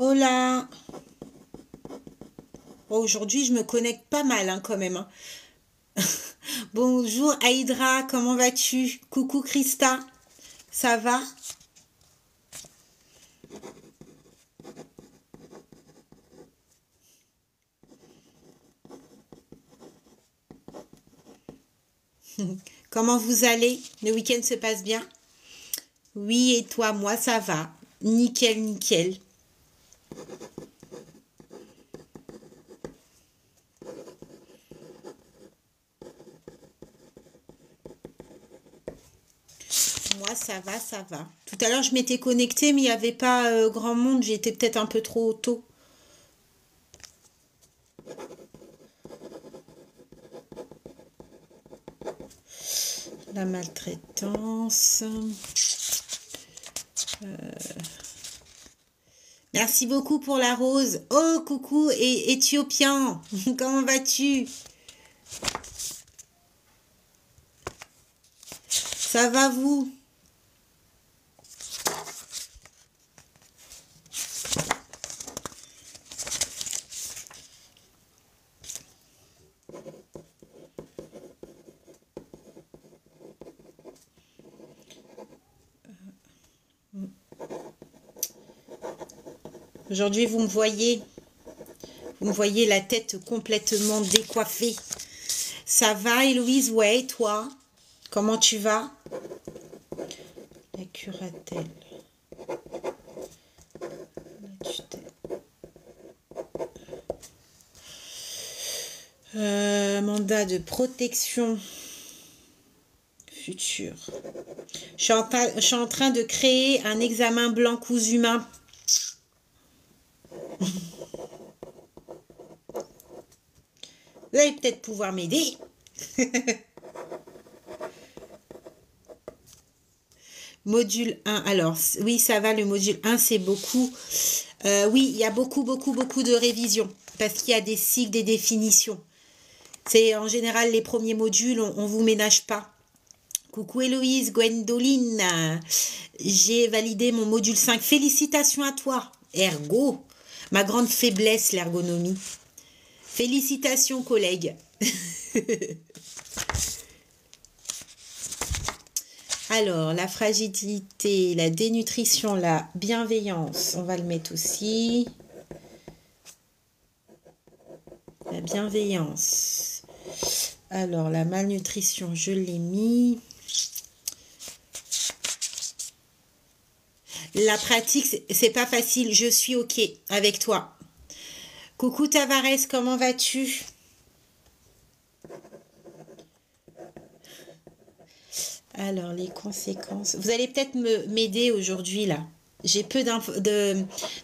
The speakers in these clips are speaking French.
Hola. Oh, aujourd'hui, je me connecte pas mal hein, quand même, hein. Bonjour Aïdra, comment vas-tu? Coucou Christa, ça va? Comment vous allez? Le week-end se passe bien? Oui, et toi, moi, ça va. Nickel, nickel. Moi, ça va, ça va. Tout à l'heure, je m'étais connectée, mais il n'y avait pas grand monde. J'étais peut-être un peu trop tôt. La maltraitance. Merci beaucoup pour la rose. Oh, coucou, et Éthiopien. Comment vas-tu? Ça va vous? Aujourd'hui, vous me voyez la tête complètement décoiffée. Ça va, Héloïse? Ouais, et toi? Comment tu vas? La curatelle. La tutelle. Mandat de protection future. Je suis en train de créer un examen blanc cousu humain. Vous allez peut-être pouvoir m'aider. Module 1. Alors, oui, ça va, le module 1, c'est beaucoup. Oui, il y a beaucoup, beaucoup, beaucoup de révisions parce qu'il y a des cycles, des définitions. C'est en général les premiers modules, on vous ménage pas. Coucou Héloïse, Gwendoline. J'ai validé mon module 5. Félicitations à toi. Ergo. Ma grande faiblesse, l'ergonomie. Félicitations, collègues. Alors, la fragilité, la dénutrition, la bienveillance, on va le mettre aussi. La bienveillance. Alors, la malnutrition, je l'ai mis. La pratique, c'est pas facile. Je suis OK avec toi. Coucou Tavares, comment vas-tu? Alors, les conséquences. Vous allez peut-être m'aider aujourd'hui là. J'ai peu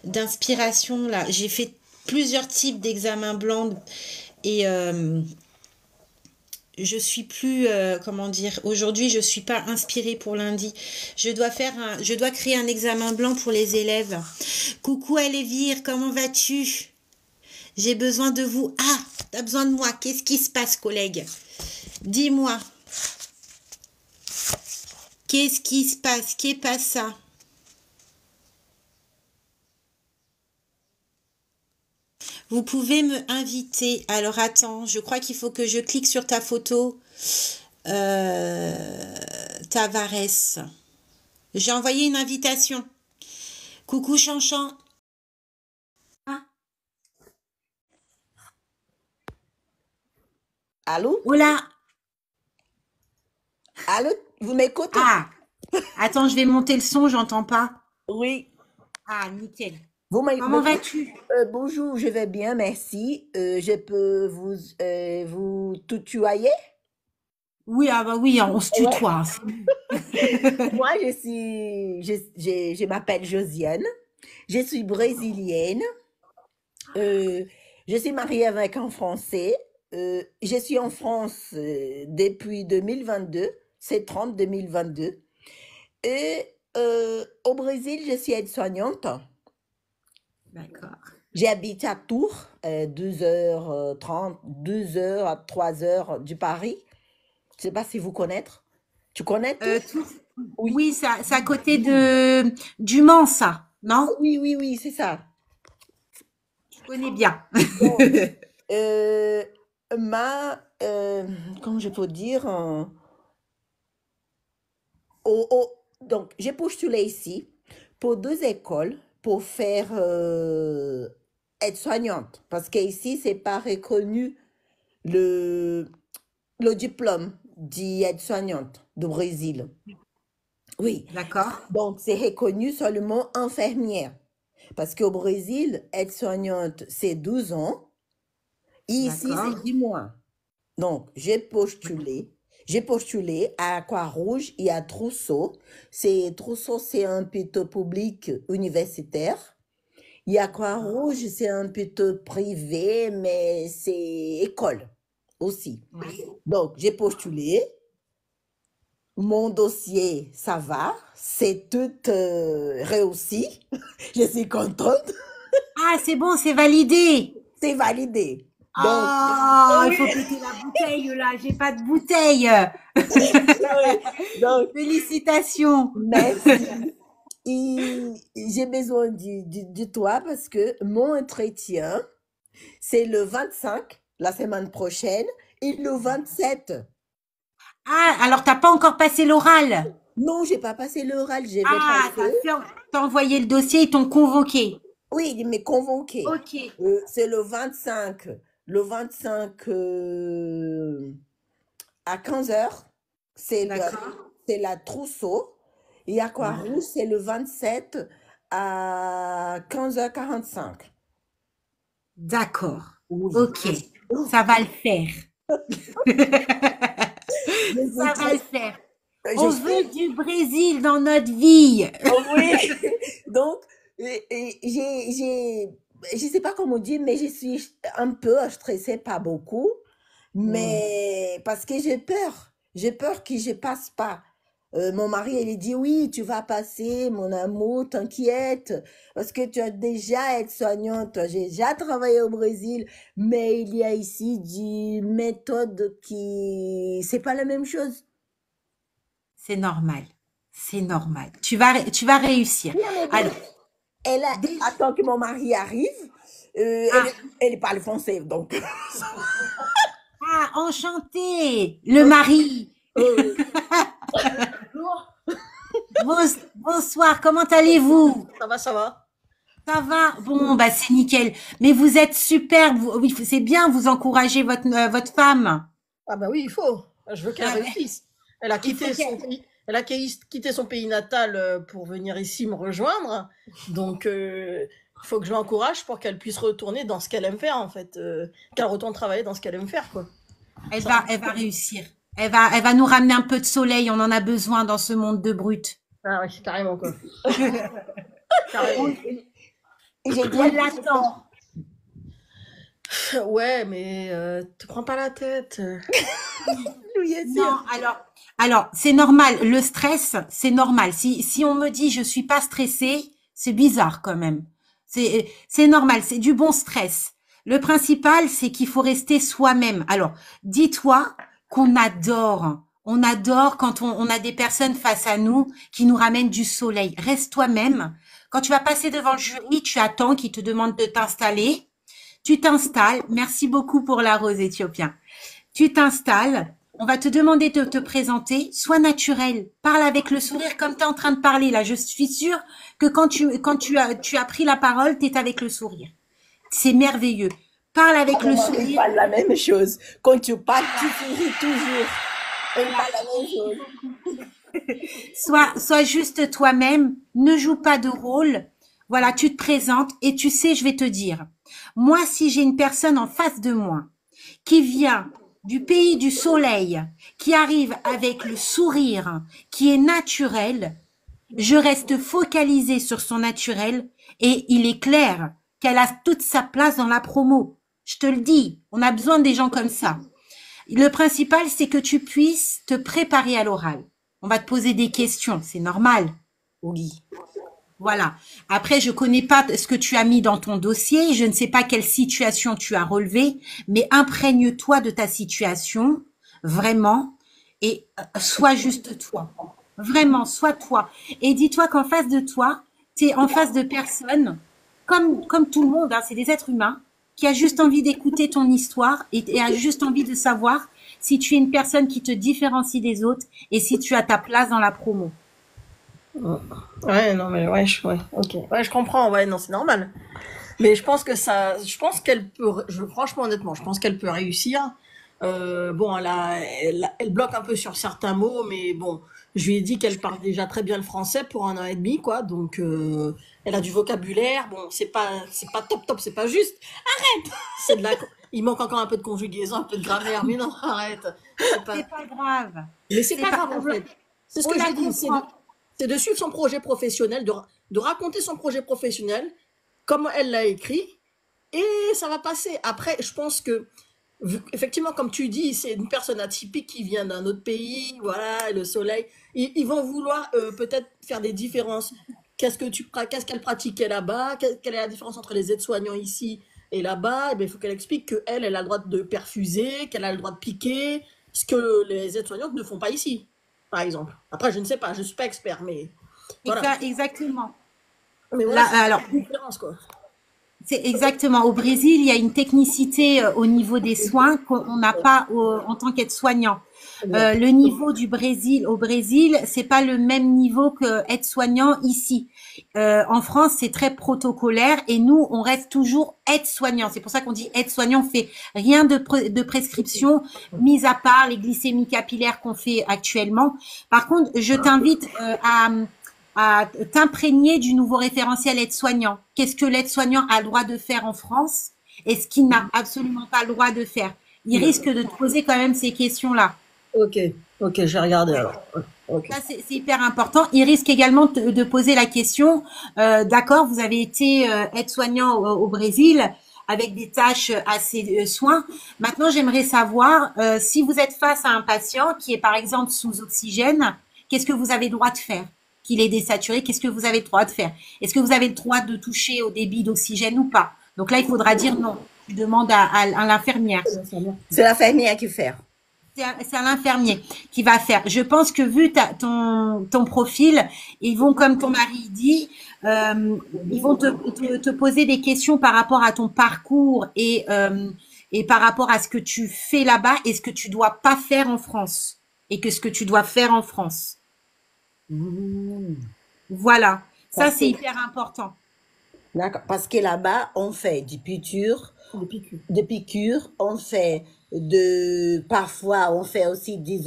d'inspiration là. J'ai fait plusieurs types d'examens blancs et je suis plus, comment dire, aujourd'hui je suis pas inspirée pour lundi. Je dois créer un examen blanc pour les élèves. Coucou Alévire, comment vas-tu? J'ai besoin de vous. Ah, t'as besoin de moi. Qu'est-ce qui se passe, collègue? Dis-moi. Qu'est-ce qui se passe? Qu'est pas ça? Vous pouvez me inviter. Alors attends, je crois qu'il faut que je clique sur ta photo. Tavares. J'ai envoyé une invitation. Coucou Chanchan. Ah, Allô? oh là. Allô? Vous m'écoutez? Ah, attends, je vais monter le son, j'entends pas. Oui. Ah, nickel. Vous Comment m'écoutez? vas-tu? Bonjour, je vais bien, merci. Je peux vous tutoyer? Oui, ah bah oui, on se Ouais. tutoie. Moi, je m'appelle Josiane. Je suis brésilienne. Euh, je suis mariée avec un Français. Je suis en France depuis 2022, c'est 30 2022. Et au Brésil, je suis aide-soignante. D'accord. J'habite à Tours, 2h30, 2 heures à 3 heures du Paris. Je ne sais pas si vous connaissez. Tu connais Tours? Tout- Oui. oui, ça, c'est à côté du Mans, ça, non? Oui, oui, oui, c'est ça. Je connais bien. Donc, euh, comment je peux dire, donc, j'ai postulé ici pour 2 écoles pour faire aide-soignante. Parce qu'ici, c'est pas reconnu le, le diplôme d'aide-soignante du Brésil. Oui, D'accord. donc c'est reconnu seulement infirmière. Parce qu'au Brésil, aide-soignante, c'est 12 ans. Ici, D'accord. c'est 10 mois. Donc, j'ai postulé à Croix-Rouge et à Trousseau. Trousseau, c'est un hôpital public universitaire. Et à Croix-Rouge, c'est un hôpital privé, mais c'est école aussi. Oui. Donc, j'ai postulé. Mon dossier, ça va. C'est tout réussi. Je suis contente. Ah, c'est bon, c'est validé. C'est validé. Donc, Ah, il oui, faut péter la bouteille là. J'ai pas de bouteille. oui. Donc, Félicitations. merci. Et j'ai besoin de toi parce que mon entretien, c'est le 25, la semaine prochaine, et le 27. Ah, alors t'as pas encore passé l'oral. Non, j'ai pas passé l'oral, je vais Ah, passer. t'as envoyé le dossier, ils t'ont convoqué. Oui, il m'est convoqué. Ok. C'est le 25. Le 25 à 15 heures, D'accord. c'est la Trousseau. Et à Ouais. Croix-Rouge, c'est le 27 à 15h45. D'accord. Oui. Ok. Ça va le faire. Je suis Ça va le très, faire. je On veut suis, du Brésil dans notre vie. oh oui. Donc, je sais pas comment dire, mais je suis un peu stressée, pas beaucoup, Hmm. mais parce que j'ai peur. J'ai peur que je passe pas. Mon mari, il dit oui, tu vas passer, mon amour, t'inquiète, parce que tu as déjà été soignante, j'ai déjà travaillé au Brésil, mais il y a ici des méthodes qui, c'est pas la même chose. C'est normal. C'est normal. Tu vas réussir. Oui, mais Alors, elle a, déjà, attends que mon mari arrive, ah, elle parle français, donc. ah, enchanté, le mari. Euh, Bonsoir, comment allez-vous? Ça va, ça va. Ça va? Bon, bah c'est nickel. Mais vous êtes super. Oui, c'est bien, vous encouragez votre femme. Ah bah oui, il faut. Je veux qu'elle Ah, ben, réussisse. Elle a il faut quitté qu'elle. Elle a quitté son pays natal pour venir ici me rejoindre. Donc, il faut que je l'encourage pour qu'elle puisse retourner dans ce qu'elle aime faire, en fait. Qu'elle retourne travailler dans ce qu'elle aime faire, quoi. Ça, Elle va réussir. Elle va nous ramener un peu de soleil. On en a besoin dans ce monde de brut. ah ouais, carrément, quoi. Carrément. J'ai dit On à l'attend. Ouais, mais te prends pas la tête. lui Non, alors, c'est normal. Le stress, c'est normal. Si on me dit je suis pas stressée, c'est bizarre quand même. C'est normal. C'est du bon stress. Le principal, c'est qu'il faut rester soi-même. Alors, dis-toi qu'on adore. On adore quand on a des personnes face à nous qui nous ramènent du soleil. Reste toi-même. Quand tu vas passer devant le jury, tu attends qu'ils te demandent de t'installer. Tu t'installes. Merci beaucoup pour la rose éthiopien. Tu t'installes, on va te demander de te présenter, sois naturel, parle avec le sourire comme tu es en train de parler là. Je suis sûre que tu as pris la parole, tu es avec le sourire. C'est merveilleux. Parle avec mon le mari sourire. parle la même chose. Quand tu parles, tu souris toujours. Elle parle la même chose. Sois juste toi-même, ne joue pas de rôle. Voilà, tu te présentes et tu sais, je vais te dire. Moi, si j'ai une personne en face de moi qui vient du pays du soleil, qui arrive avec le sourire, qui est naturel, je reste focalisée sur son naturel et il est clair qu'elle a toute sa place dans la promo. Je te le dis, on a besoin des gens comme ça. Le principal, c'est que tu puisses te préparer à l'oral. On va te poser des questions, c'est normal. Oui. Voilà. Après, je connais pas ce que tu as mis dans ton dossier, je ne sais pas quelle situation tu as relevée, mais imprègne-toi de ta situation, vraiment, et sois juste toi. Vraiment, sois toi. Et dis-toi qu'en face de toi, tu es en face de personnes, comme tout le monde, hein, c'est des êtres humains, qui a juste envie d'écouter ton histoire et a juste envie de savoir si tu es une personne qui te différencie des autres et si tu as ta place dans la promo. Ouais, non, mais ouais, ouais, ok. Ouais, je comprends, ouais, non, c'est normal. Mais je pense qu'elle peut, franchement, honnêtement, je pense qu'elle peut réussir. Bon, elle bloque un peu sur certains mots, mais bon, je lui ai dit qu'elle parle déjà très bien le français pour 1 an et demi, quoi. Donc, elle a du vocabulaire. Bon, c'est pas top top, c'est pas juste. C'est de la, il manque encore un peu de conjugaison, un peu de grammaire, mais non, arrête. C'est pas, C'est pas grave. mais c'est C'est pas pas, grave en fait. C'est ce on que la j'ai dit, comprend. c'est de suivre son projet professionnel, de raconter son projet professionnel comme elle l'a écrit, et ça va passer. Après, je pense que, effectivement, comme tu dis, c'est une personne atypique qui vient d'un autre pays, voilà, le soleil. Ils vont vouloir peut-être faire des différences. Qu'est-ce qu'elle pratiquait là-bas? Quelle est la différence entre les aides-soignants ici et là-bas? Eh bien, il faut qu'elle explique qu'elle, elle a le droit de perfuser, qu'elle a le droit de piquer, ce que les aides-soignantes ne font pas ici, par exemple. Après, je ne sais pas, je ne suis pas expert, mais voilà. Exactement. Mais voilà, Là, c'est alors, une différence, quoi. c'est exactement. Au Brésil, il y a une technicité au niveau des soins qu'on n'a pas en tant qu'aide-soignant. Le niveau du Brésil au Brésil, c'est pas le même niveau que aide-soignant ici. En France, c'est très protocolaire et nous, on reste toujours aide-soignant. C'est pour ça qu'on dit aide-soignant. On fait rien de prescription, mis à part les glycémies capillaires qu'on fait actuellement. Par contre, je t'invite à t'imprégner du nouveau référentiel aide-soignant. Qu'est-ce que l'aide-soignant a le droit de faire en France et ce qu'il n'a absolument pas le droit de faire. Il risque de te poser quand même ces questions-là. Ok, ok, j'ai regardé alors. Ok. Ça, c'est hyper important. Il risque également de poser la question, d'accord, vous avez été aide-soignant au Brésil avec des tâches assez soins. Maintenant, j'aimerais savoir si vous êtes face à un patient qui est par exemple sous oxygène, qu'est-ce que vous avez le droit de faire? Qu'il est désaturé, qu'est-ce que vous avez le droit de faire? Est-ce que vous avez le droit de toucher au débit d'oxygène ou pas? Donc là, il faudra dire non. Tu demandes à l'infirmière. C'est l'infirmière qui fait. C'est à l'infirmier qui va faire. Je pense que vu ton profil, ils vont, comme ton mari dit, ils vont te poser des questions par rapport à ton parcours et par rapport à ce que tu fais là-bas et ce que tu dois pas faire en France et que ce que tu dois faire en France. Voilà. Ça, Parce que, c'est hyper important. d'accord, parce que là-bas, on fait du piqûre, Des piqûres. des piqûres, parfois, on fait aussi des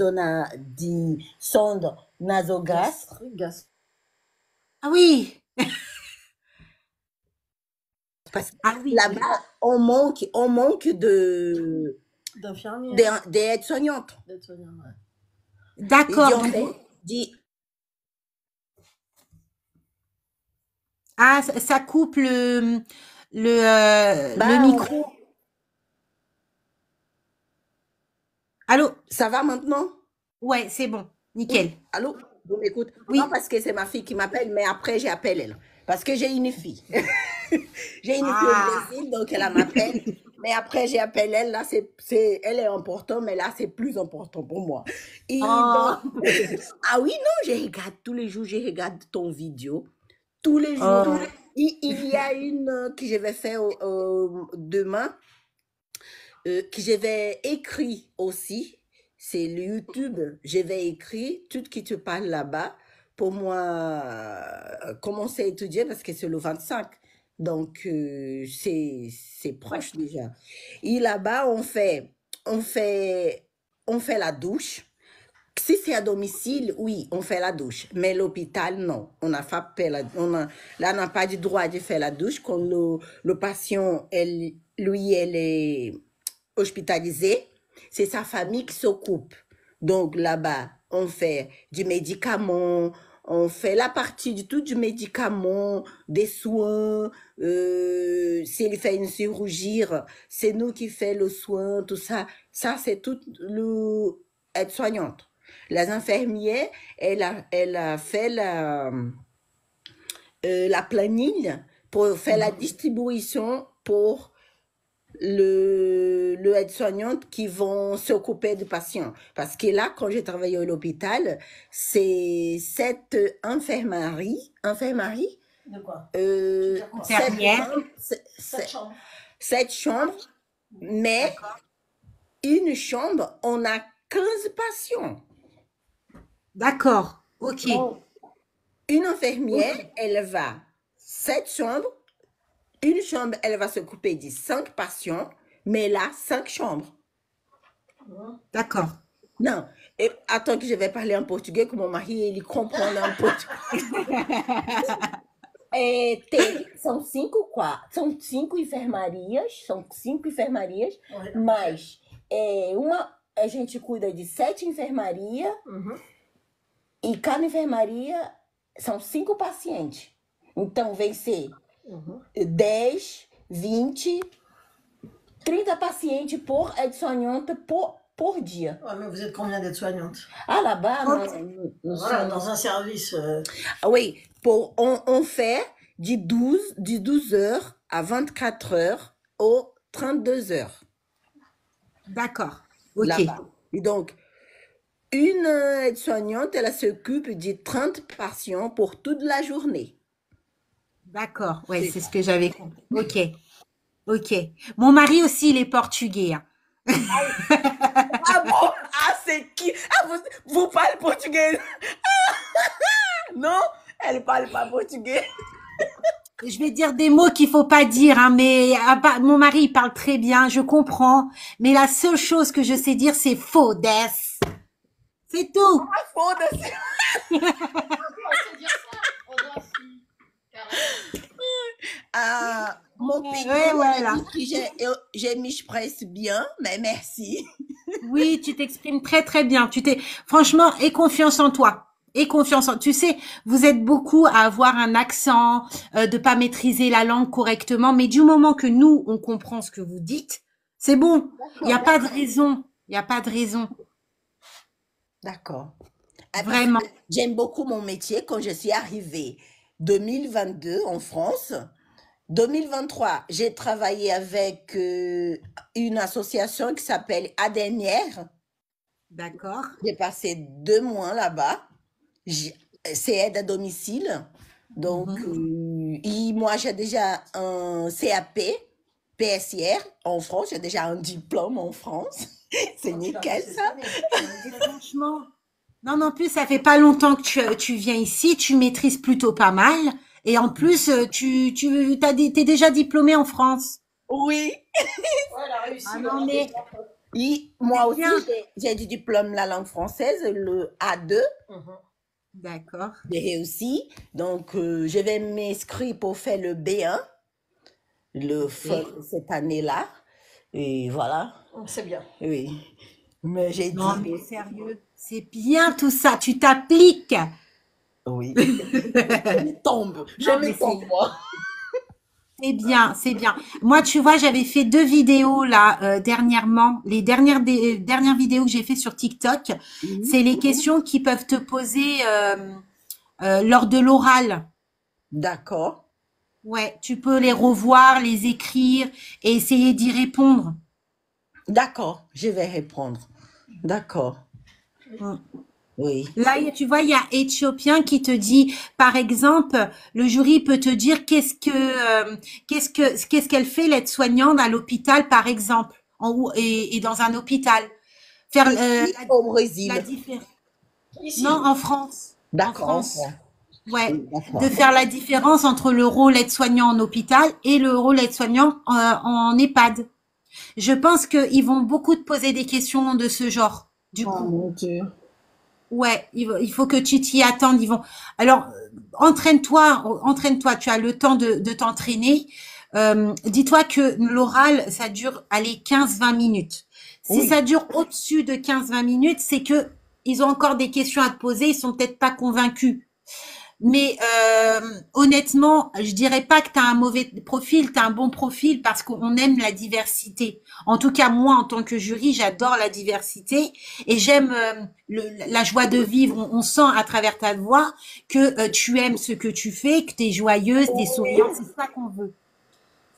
sondes nasogastre. Ah oui. Parce que Ah oui. là-bas, on manque D'infirmières. des aides-soignantes. D'aides-soignants, ouais. Il dit, D'accord. on Donc, fait, dit, ah, ça coupe le bah, micro. Allô? ça va maintenant? Ouais, c'est bon. Oui, Nickel. allô? Vous m'écoutez? Non, Oui. parce que c'est ma fille qui m'appelle, mais après, j'appelle elle. Parce que j'ai une fille. J'ai une fille au Ah. Brésil, donc elle m'appelle. Mais après, j'appelle elle. Là, elle est importante, mais là, c'est plus important pour moi. Et donc, Oh. ah oui, non, je regarde tous les jours, je regarde ton vidéo. Tous les jours. Oh. Il y a une que je vais faire demain, que je vais écrire aussi. C'est le YouTube. Je vais écrire tout ce qui te parle là-bas pour moi commencer à étudier parce que c'est le 25. Donc, c'est Ouais. proche déjà. Et là-bas, on fait la douche. Si c'est à domicile, oui, on fait la douche. Mais l'hôpital, non. On n'a pas, là, on n'a pas du droit de faire la douche quand le patient, lui, elle est hospitalisé. C'est sa famille qui s'occupe. Donc là-bas, on fait du médicament, on fait la partie du tout du médicament, des soins. S'il fait une chirurgie, c'est nous qui fait le soin, tout ça. Ça, c'est tout le aide-soignante. Les infirmières, elle a fait la planille pour faire la distribution pour le aide-soignante qui vont s'occuper du patient. Parce que là, quand j'ai travaillé à l'hôpital, c'est cette infirmerie, De quoi? Infirmière. sept chambres, mais D'accord. une chambre, on a 15 patients. D'accord. Ok. Donc, une Ok. infirmière, elle va 7 chambres, une chambre, elle va s'occuper de 5 patients, mais là, 5 chambres. D'accord. Non, et attends que je vais parler en portugais, que mon mari, il comprend en portugais. São 5 enfermarias, Ouais. mas a gente cuida de 7 enfermarias Mhm. e cada enfermaria são 5 pacientes. Então, vem ser Mhm. 10, 20, 30 pacientes por aide-soignante por dia. Ouais, mais vous êtes combien d'aides-soignantes? Ah, là-bas, nous Voilà, sommes... dans un service. Ah oui, on fait de 12 heures à 24 heures ou 32 heures D'accord. Ok. là-bas. Et donc, une aide-soignante, elle s'occupe de 30 patients pour toute la journée. D'accord. Ouais, C'est c'est ce que j'avais compris. Ok. Ok. Mon mari aussi, il est portugais, hein. Ah bon? Ah, c'est qui? Ah, vous parlez portugais? Non, elle parle pas portugais. Je vais dire des mots qu'il faut pas dire, hein, mais mon mari il parle très bien, je comprends. Mais la seule chose que je sais dire, c'est fodes. C'est tout. Ah, foda-se. Ah, mon pays, Ouais, voilà. dit que je m'expresse bien, mais merci. Oui, tu t'exprimes très très bien. Franchement, aie confiance en toi. Aie confiance en. Tu sais, vous êtes beaucoup à avoir un accent, de pas maîtriser la langue correctement, mais du moment que nous on comprend ce que vous dites, c'est bon. Il n'y a pas de raison. Il n'y a pas de raison. D'accord. Ah, parce Vraiment. que j'aime beaucoup mon métier. Quand je suis arrivée 2022 en France, 2023, j'ai travaillé avec une association qui s'appelle ADNR. D'accord. J'ai passé 2 mois là-bas. C'est aide à domicile. Donc, et moi, j'ai déjà un CAP, PSR en France. J'ai déjà un diplôme en France. C'est nickel, ça. Franchement. Non, non, en plus, ça fait pas longtemps que tu viens ici, tu maîtrises plutôt pas mal. Et en plus, t'es déjà diplômé en France. Oui. Ouais, elle a réussi. Ah non, mais Et moi c'est aussi, bien. j'ai du diplôme la langue française, le A2. Mhm. D'accord. J'ai réussi. Donc, je vais m'inscrire pour faire le B1 Ok. cette année-là. Et voilà. C'est bien. Oui. Mais j'ai Non, dit mais sérieux, c'est bien tout ça. Tu t'appliques. oui. Je Non, mais me tombe, moi. c'est bien, c'est bien. Moi, tu vois, j'avais fait 2 vidéos là dernièrement. Les dernières vidéos que j'ai fait sur TikTok, Mhm. c'est les questions qui peuvent te poser lors de l'oral. D'accord. Ouais, tu peux les revoir, les écrire et essayer d'y répondre. D'accord. Je vais répondre. D'accord. Mm. Oui. Là, tu vois, il y a Éthiopien qui te dit, par exemple, le jury peut te dire qu'est-ce qu'elle fait l'aide-soignante à l'hôpital, par exemple, et dans un hôpital. Faire Au la Brésil. différence. Non, Ici. en France. En D'accord. France. Ouais. Oui, d'accord. De faire la différence entre le rôle aide-soignant en hôpital et le rôle aide-soignant en EHPAD. Je pense qu'ils vont beaucoup te poser des questions de ce genre, du Oh coup. mon Dieu. Ouais, il faut que tu t'y attendes. Ils vont. Alors, entraîne-toi. Tu as le temps de t'entraîner. Dis-toi que l'oral, ça dure, allez, 15-20 minutes. Si Oui. ça dure au-dessus de 15-20 minutes, c'est que ils ont encore des questions à te poser. Ils sont peut-être pas convaincus. Mais honnêtement, je dirais pas que tu as un mauvais profil, tu as un bon profil parce qu'on aime la diversité. En tout cas, moi, en tant que jury, j'adore la diversité et j'aime la joie de vivre. On sent à travers ta voix que tu aimes ce que tu fais, que tu es joyeuse, t'es souriante. C'est ça qu'on veut.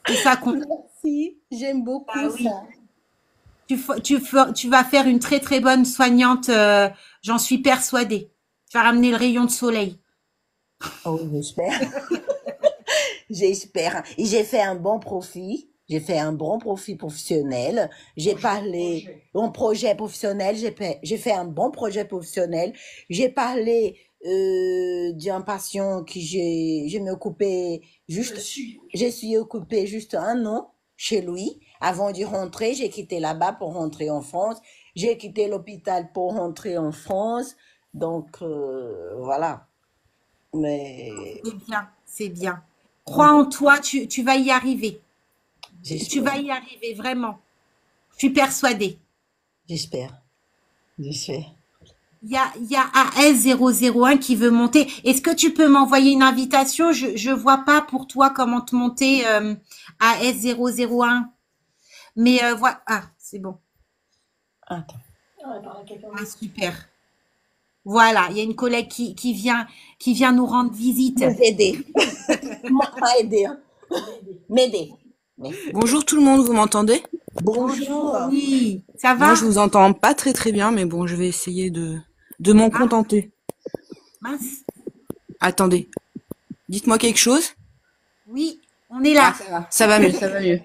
C'est ça qu'on veut. Merci. J'aime beaucoup Bah oui. ça. Tu vas faire une très très bonne soignante, j'en suis persuadée. Tu vas ramener le rayon de soleil. Oh, j'espère. J'espère. Et j'ai fait un bon profit. J'ai fait un bon profit professionnel. J'ai parlé, Projet. mon projet professionnel, j'ai fait un bon projet professionnel. J'ai parlé d'un patient qui je m'occupais Je juste, suis. je suis occupée juste un an chez lui. Avant d'y rentrer, j'ai quitté là-bas pour rentrer en France. J'ai quitté l'hôpital pour rentrer en France. Donc, voilà. Mais C'est bien, c'est bien. Crois en toi, tu vas y arriver. Tu j'espère, vas y arriver, vraiment. Je suis persuadée. j'espère, j'espère. Il y a AS001 qui veut monter. Est-ce que tu peux m'envoyer une invitation? Je vois pas pour toi comment te monter AS001. Mais voilà. Ah, c'est bon. Attends. Ah, elle parle à quelqu'un Ah, d'autre. super. Voilà, il y a une collègue qui vient nous rendre visite. Nous aider. M'a aider. Hein. M'aider. M'aider. Mais Bonjour tout le monde, vous m'entendez? Bonjour, bonjour. oui. Ça Moi va? je vous entends pas très très bien, mais bon, je vais essayer de m'en Ah, contenter. mince. Attendez, dites-moi quelque chose. Oui, on est Ah, là. ça va mieux, ça va mieux.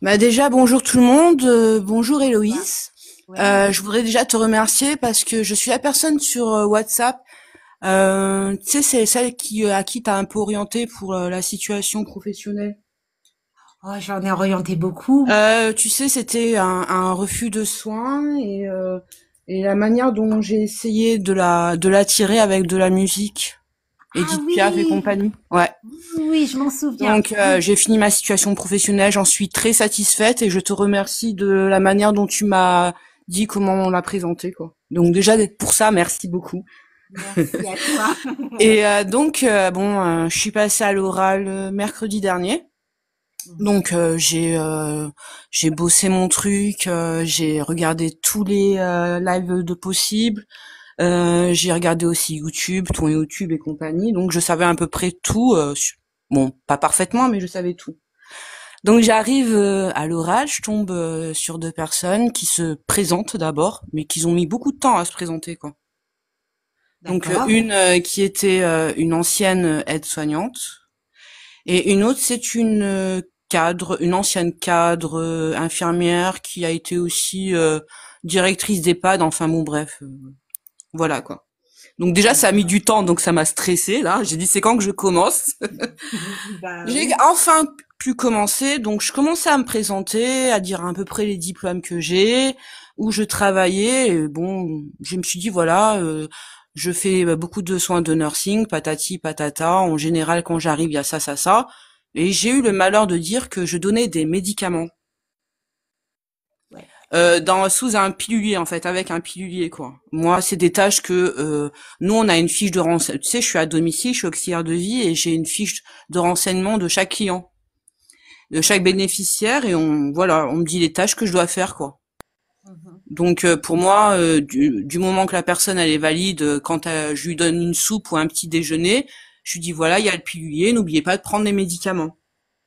Bah déjà, bonjour tout le monde, bonjour Va. Héloïse. Ouais. Je voudrais déjà te remercier parce que je suis la personne sur WhatsApp, tu sais, c'est celle à qui t'as un peu orienté pour la situation professionnelle. Oh, j'en ai orienté beaucoup. Tu sais, c'était un refus de soins et la manière dont j'ai essayé de l'attirer avec de la musique, Ah Edith Piaf et oui, compagnie. Ouais. oui, oui, je m'en souviens. Donc Oui. j'ai fini ma situation professionnelle, j'en suis très satisfaite et je te remercie de la manière dont tu m'as dit comment on l'a présenté quoi. Donc déjà pour ça, merci beaucoup. Merci à toi. Et donc bon, je suis passée à l'oral mercredi dernier. Donc j'ai bossé mon truc, j'ai regardé tous les lives de possible, j'ai regardé aussi YouTube, ton YouTube et compagnie. Donc je savais à peu près tout, bon pas parfaitement, mais je savais tout. Donc j'arrive à l'oral, je tombe sur deux personnes qui se présentent d'abord, mais qui ont mis beaucoup de temps à se présenter quoi. Donc D'accord. une qui était une ancienne aide-soignante. Et une autre, c'est une ancienne cadre infirmière qui a été aussi directrice d'EHPAD. Enfin bon, bref, voilà quoi. Donc déjà, ça a mis du temps, donc ça m'a stressée là. J'ai dit c'est quand que je commence. Bah J'ai oui. enfin pu commencer, donc je commençais à me présenter, à dire à peu près les diplômes que j'ai, où je travaillais. Et bon, je me suis dit voilà. Je fais beaucoup de soins de nursing, patati patata. En général, quand j'arrive, il y a ça, ça, ça. Et j'ai eu le malheur de dire que je donnais des médicaments Ouais. sous un pilulier, en fait, avec un pilulier, quoi. Moi, c'est des tâches que nous, on a une fiche de renseignement. Tu sais, je suis à domicile, je suis auxiliaire de vie et j'ai une fiche de renseignement de chaque client, de chaque bénéficiaire, et on me dit les tâches que je dois faire, quoi. Mhm. Donc pour moi, du moment que la personne elle est valide, quand je lui donne une soupe ou un petit déjeuner, je lui dis voilà, il y a le pilulier, n'oubliez pas de prendre les médicaments.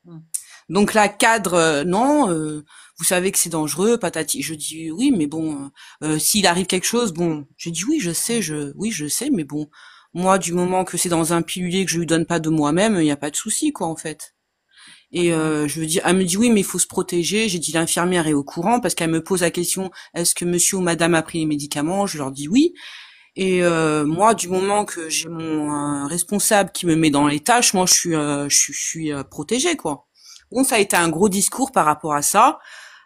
Mhm. Donc la cadre, non, vous savez que c'est dangereux, patati. Je dis oui, mais bon, s'il arrive quelque chose, bon, je dis oui, oui, je sais, mais bon, moi, du moment que c'est dans un pilulier que je lui donne pas de moi-même, il n'y a pas de souci, quoi, en fait. Et je veux dire, elle me dit oui, mais il faut se protéger. J'ai dit l'infirmière est au courant parce qu'elle me pose la question est-ce que monsieur ou madame a pris les médicaments? Je leur dis oui. Et moi, du moment que j'ai mon responsable qui me met dans les tâches, moi je suis protégée, quoi. Bon, ça a été un gros discours par rapport à ça.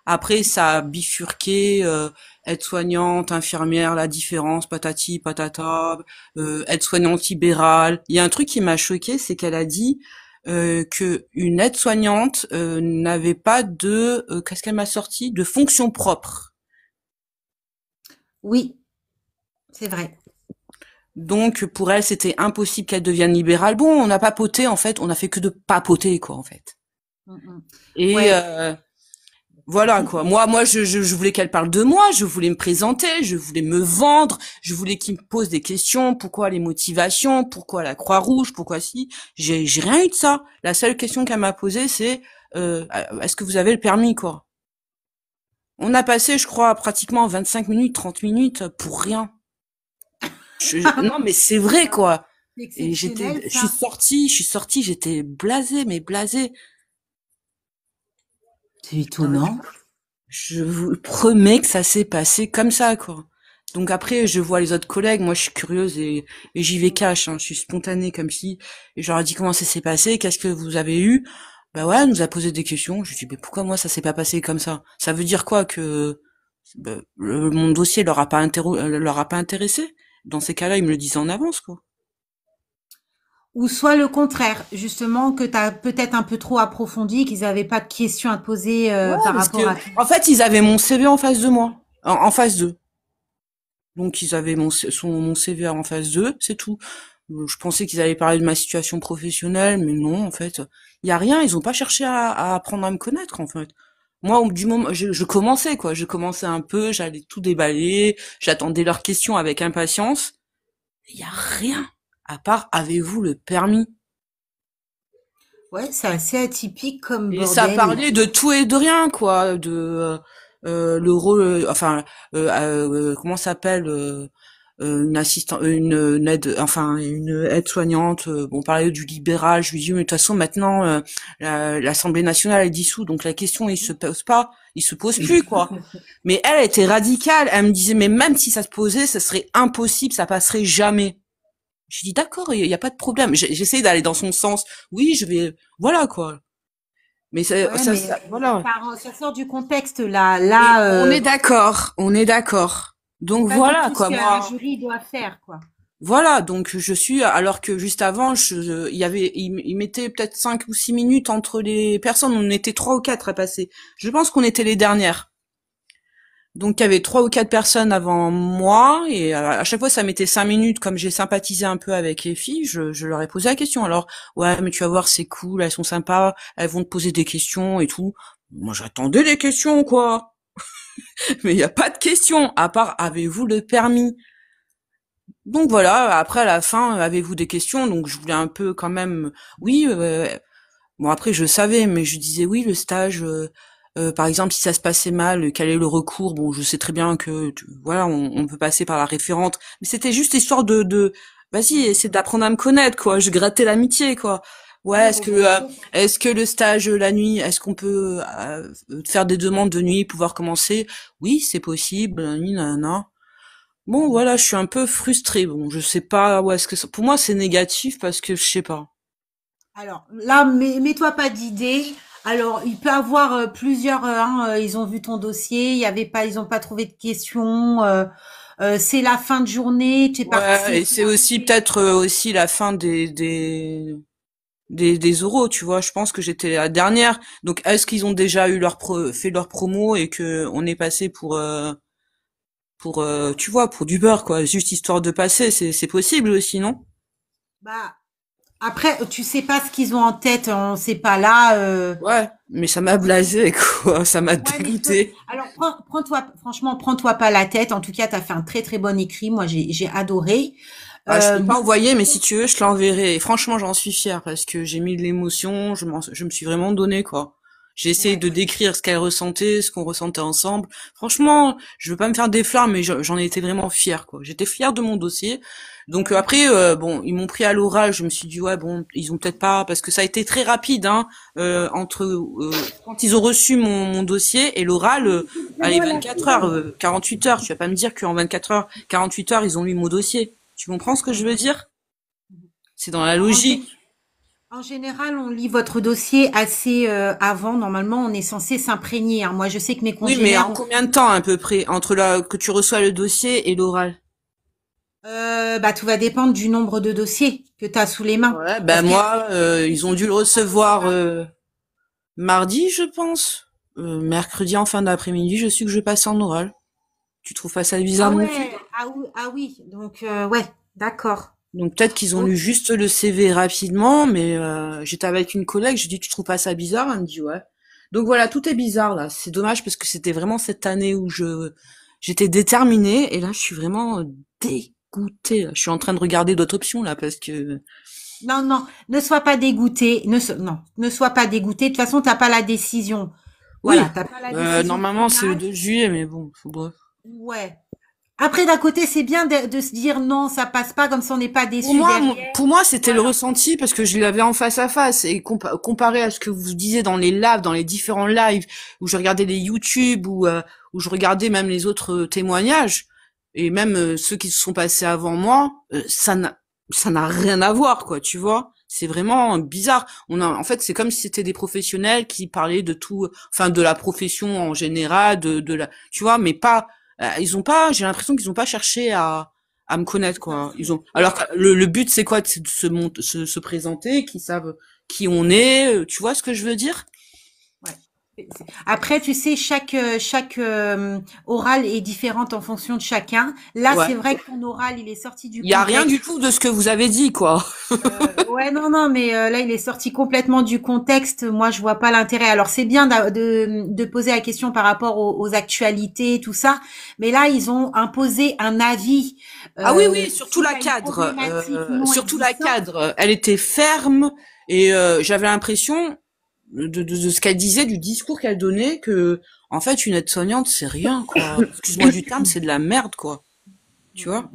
Après, ça a bifurqué, aide-soignante, infirmière, la différence, patati, patata, aide-soignante libérale. Il y a un truc qui m'a choqué, c'est qu'elle a dit que une aide-soignante n'avait pas de, qu'est-ce qu'elle m'a sorti, de fonction propre. Oui, c'est vrai. Donc pour elle, c'était impossible qu'elle devienne libérale. Bon, on n'a pas papoté en fait, on a fait que de papoter quoi en fait. Mhm. Et Ouais. voilà quoi. Moi, je voulais qu'elle parle de moi, je voulais me présenter, je voulais me vendre, je voulais qu'il me pose des questions. Pourquoi les motivations, pourquoi la Croix-Rouge, pourquoi si. J'ai rien eu de ça. La seule question qu'elle m'a posée, c'est est-ce que vous avez le permis quoi. On a passé, je crois, pratiquement 25 minutes, 30 minutes pour rien. Non mais c'est vrai quoi. C'est Et exceptionnel, je suis sortie, j'étais blasée, mais blasée. C'est étonnant. Je vous promets que ça s'est passé comme ça, quoi. Donc après, je vois les autres collègues, moi je suis curieuse et j'y vais cash, hein, je suis spontanée comme si, et je leur ai dit comment ça s'est passé, qu'est-ce que vous avez eu? Bah ouais, elle nous a posé des questions, je lui dis mais pourquoi moi ça s'est pas passé comme ça? Ça veut dire quoi que mon dossier leur a pas intéressé? Dans ces cas-là, ils me le disent en avance, quoi. Ou soit le contraire, justement, que tu as peut-être un peu trop approfondi, qu'ils n'avaient pas de questions à te poser Ouais, par parce rapport que à tout. en fait, ils avaient mon CV en face de moi, en face d'eux. Donc ils avaient mon CV en face d'eux, c'est tout. Je pensais qu'ils allaient parler de ma situation professionnelle, mais non, en fait, il y a rien. Ils ont pas cherché à apprendre à me connaître, en fait. Moi, du moment, je commençais quoi, je commençais un peu, j'allais tout déballer, j'attendais leurs questions avec impatience. Il y a rien à part avez-vous le permis? Ouais, c'est assez atypique comme Et ça bordel. parlait de tout et de rien, quoi, de le rôle, comment ça s'appelle, une assistante, une aide, enfin une aide-soignante. Bon, on parlait du libéral. Je lui dis, mais de toute façon, maintenant, l'Assemblée nationale est dissoute, donc la question, il se pose pas, il se pose plus, quoi. Mais elle était radicale. Elle me disait, mais même si ça se posait, ça serait impossible, ça passerait jamais. Je dis d'accord, il y a pas de problème. J'essaie d'aller dans son sens. Oui, je vais, voilà quoi. Mais Ouais, mais voilà. ça sort du contexte là. Et Là, on est d'accord. c'est Donc pas du voilà tout ce quoi, qu'un moi. jury doit faire, quoi. Voilà, donc je suis, alors que juste avant, il mettait peut-être 5 ou 6 minutes entre les personnes. On était 3 ou 4 à passer. Je pense qu'on était les dernières. Donc il y avait 3 ou 4 personnes avant moi et à chaque fois ça mettait 5 minutes. Comme j'ai sympathisé un peu avec les filles, je leur ai posé la question. Alors ouais, mais tu vas voir, c'est cool, elles sont sympas, elles vont te poser des questions et tout. Moi j'attendais les questions quoi, mais il y a pas de questions à part avez-vous le permis. Donc voilà. Après à la fin, avez-vous des questions? Donc je voulais un peu quand même, oui. Bon après je savais, mais je disais oui le stage. Par exemple, si ça se passait mal, quel est le recours? Bon, je sais très bien que voilà, on peut passer par la référente, mais c'était juste histoire vas-y, essaie d'apprendre à me connaître, quoi. Je grattais l'amitié, quoi. Ouais, Ouais, mais bien sûr. est-ce que le stage la nuit, est-ce qu'on peut faire des demandes de nuit, pouvoir commencer? Oui, c'est possible. Nanani, nanana. Bon, voilà, je suis un peu frustrée. Bon, je sais pas. Ouais, est-ce que pour moi c'est négatif parce que je sais pas. Alors là, mets-toi pas d'idée. Alors, il peut avoir plusieurs. Ils ont vu ton dossier. Il y avait pas, ils ont pas trouvé de questions. c'est la fin de journée, tu es Ouais, parti. et c'est aussi peut-être aussi la fin des euros, tu vois. Je pense que j'étais la dernière. Donc, est-ce qu'ils ont déjà eu fait leur promo et que on est passé tu vois, pour du beurre, quoi, juste histoire de passer, c'est possible aussi, non? Bah, après, tu sais pas ce qu'ils ont en tête, on sait pas là. Ouais, mais ça m'a blasé, quoi, ça m'a Ouais, dégoûté. alors prends-toi, franchement, prends-toi pas la tête. En tout cas, tu as fait un très très bon écrit. Moi, j'ai adoré. Ah, je l'ai pas Moi, envoyé, mais si tu veux, je te l'enverrai. Et franchement, j'en suis fière parce que j'ai mis de l'émotion, je me suis vraiment donné, quoi. J'ai essayé ouais. de décrire ce qu'elle ressentait, ce qu'on ressentait ensemble. Franchement, je veux pas me faire des fleurs, mais j'en ai été vraiment fière, quoi. J'étais fière de mon dossier. Donc après, bon, ils m'ont pris à l'oral. Je me suis dit ouais, bon, ils ont peut-être pas, parce que ça a été très rapide, hein, entre quand ils ont reçu mon dossier et l'oral, allez, 24 heures, 48 heures. Tu vas pas me dire qu'en 24 heures, 48 heures, ils ont lu mon dossier. Tu comprends ce que je veux dire? C'est dans la Alors, logique. en général, on lit votre dossier assez avant. Normalement, on est censé s'imprégner, hein. Moi, je sais que mes Oui, mais congénères en combien de temps à peu près entre que tu reçois le dossier et l'oral? bah, tout va dépendre du nombre de dossiers que tu as sous les mains. Ouais, ben Parce que moi, ils ont dû le recevoir mardi, je pense. Mercredi en fin d'après-midi, je suis que je passe en oral. Tu trouves pas ça bizarre ah non plus? ouais, ah oui. Donc ouais, d'accord. Donc peut-être qu'ils ont Ok. lu juste le CV rapidement, mais j'étais avec une collègue, je dis tu trouves pas ça bizarre? Elle me dit ouais. Donc voilà, tout est bizarre là. C'est dommage parce que c'était vraiment cette année où j'étais déterminée et là je suis vraiment dégoûtée. Là. Je suis en train de regarder d'autres options là parce que Non, non, ne sois pas dégoûté. Non, ne sois pas dégoûté. De toute façon, t'as pas la décision. Voilà, oui, t'as pas la décision normalement c'est le finale. 2 juillet, mais bon, bref. Ouais. Après, d'un côté, c'est bien de se dire non, ça passe pas, comme ça on n'est pas déçu derrière. Pour moi, c'était le Voilà. ressenti parce que je l'avais en face à face et comparé à ce que vous disiez dans les lives, dans les différents lives où je regardais les YouTube où je regardais même les autres témoignages et même ceux qui se sont passés avant moi, ça n'a rien à voir quoi, tu vois. C'est vraiment bizarre. En fait, c'est comme si c'était des professionnels qui parlaient de tout, enfin de la profession en général, de la, tu vois, mais pas, ils ont pas. J'ai l'impression qu'ils ont pas cherché à me connaître quoi. Ils ont alors que le but c'est quoi? C'est de se présenter, qu'ils savent qui on est, tu vois ce que je veux dire? Ouais. Après, tu sais, chaque oral est différente en fonction de chacun. Là, Ouais. c'est vrai que ton oral, il est sorti du Il y a rien du contexte. tout de ce que vous avez dit quoi. Ouais, non, non, mais là, il est sorti complètement du contexte. Moi, je vois pas l'intérêt. Alors, c'est bien de poser la question par rapport aux actualités, tout ça, mais là, ils ont imposé un avis Ah oui oui, surtout suite la à une cadre, problématique non surtout la existante. cadre, elle était ferme et j'avais l'impression de ce qu'elle disait, du discours qu'elle donnait, que en fait une aide-soignante c'est rien quoi. Excuse-moi du terme, c'est de la merde quoi. Tu vois?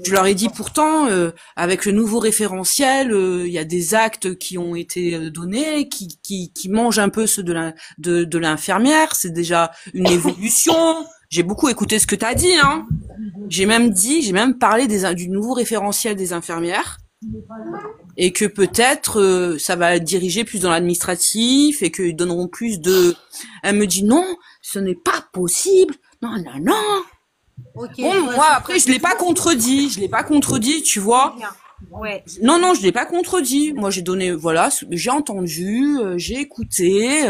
Je leur ai dit pourtant, avec le nouveau référentiel, il y a des actes qui ont été donnés, qui mangent un peu ceux de l'infirmière. C'est déjà une évolution. J'ai beaucoup écouté ce que t'as dit, hein. J'ai même parlé du nouveau référentiel des infirmières et que peut-être ça va diriger plus dans l'administratif et qu'ils donneront plus de. Elle me dit non, ce n'est pas possible. Non, non, non. Ok, Bon, je vois moi ce que tu après veux dire. je l'ai pas contredit, tu Très vois. bien. Ouais. Non, non, je l'ai pas contredit. Moi, j'ai donné, voilà, j'ai entendu, j'ai écouté.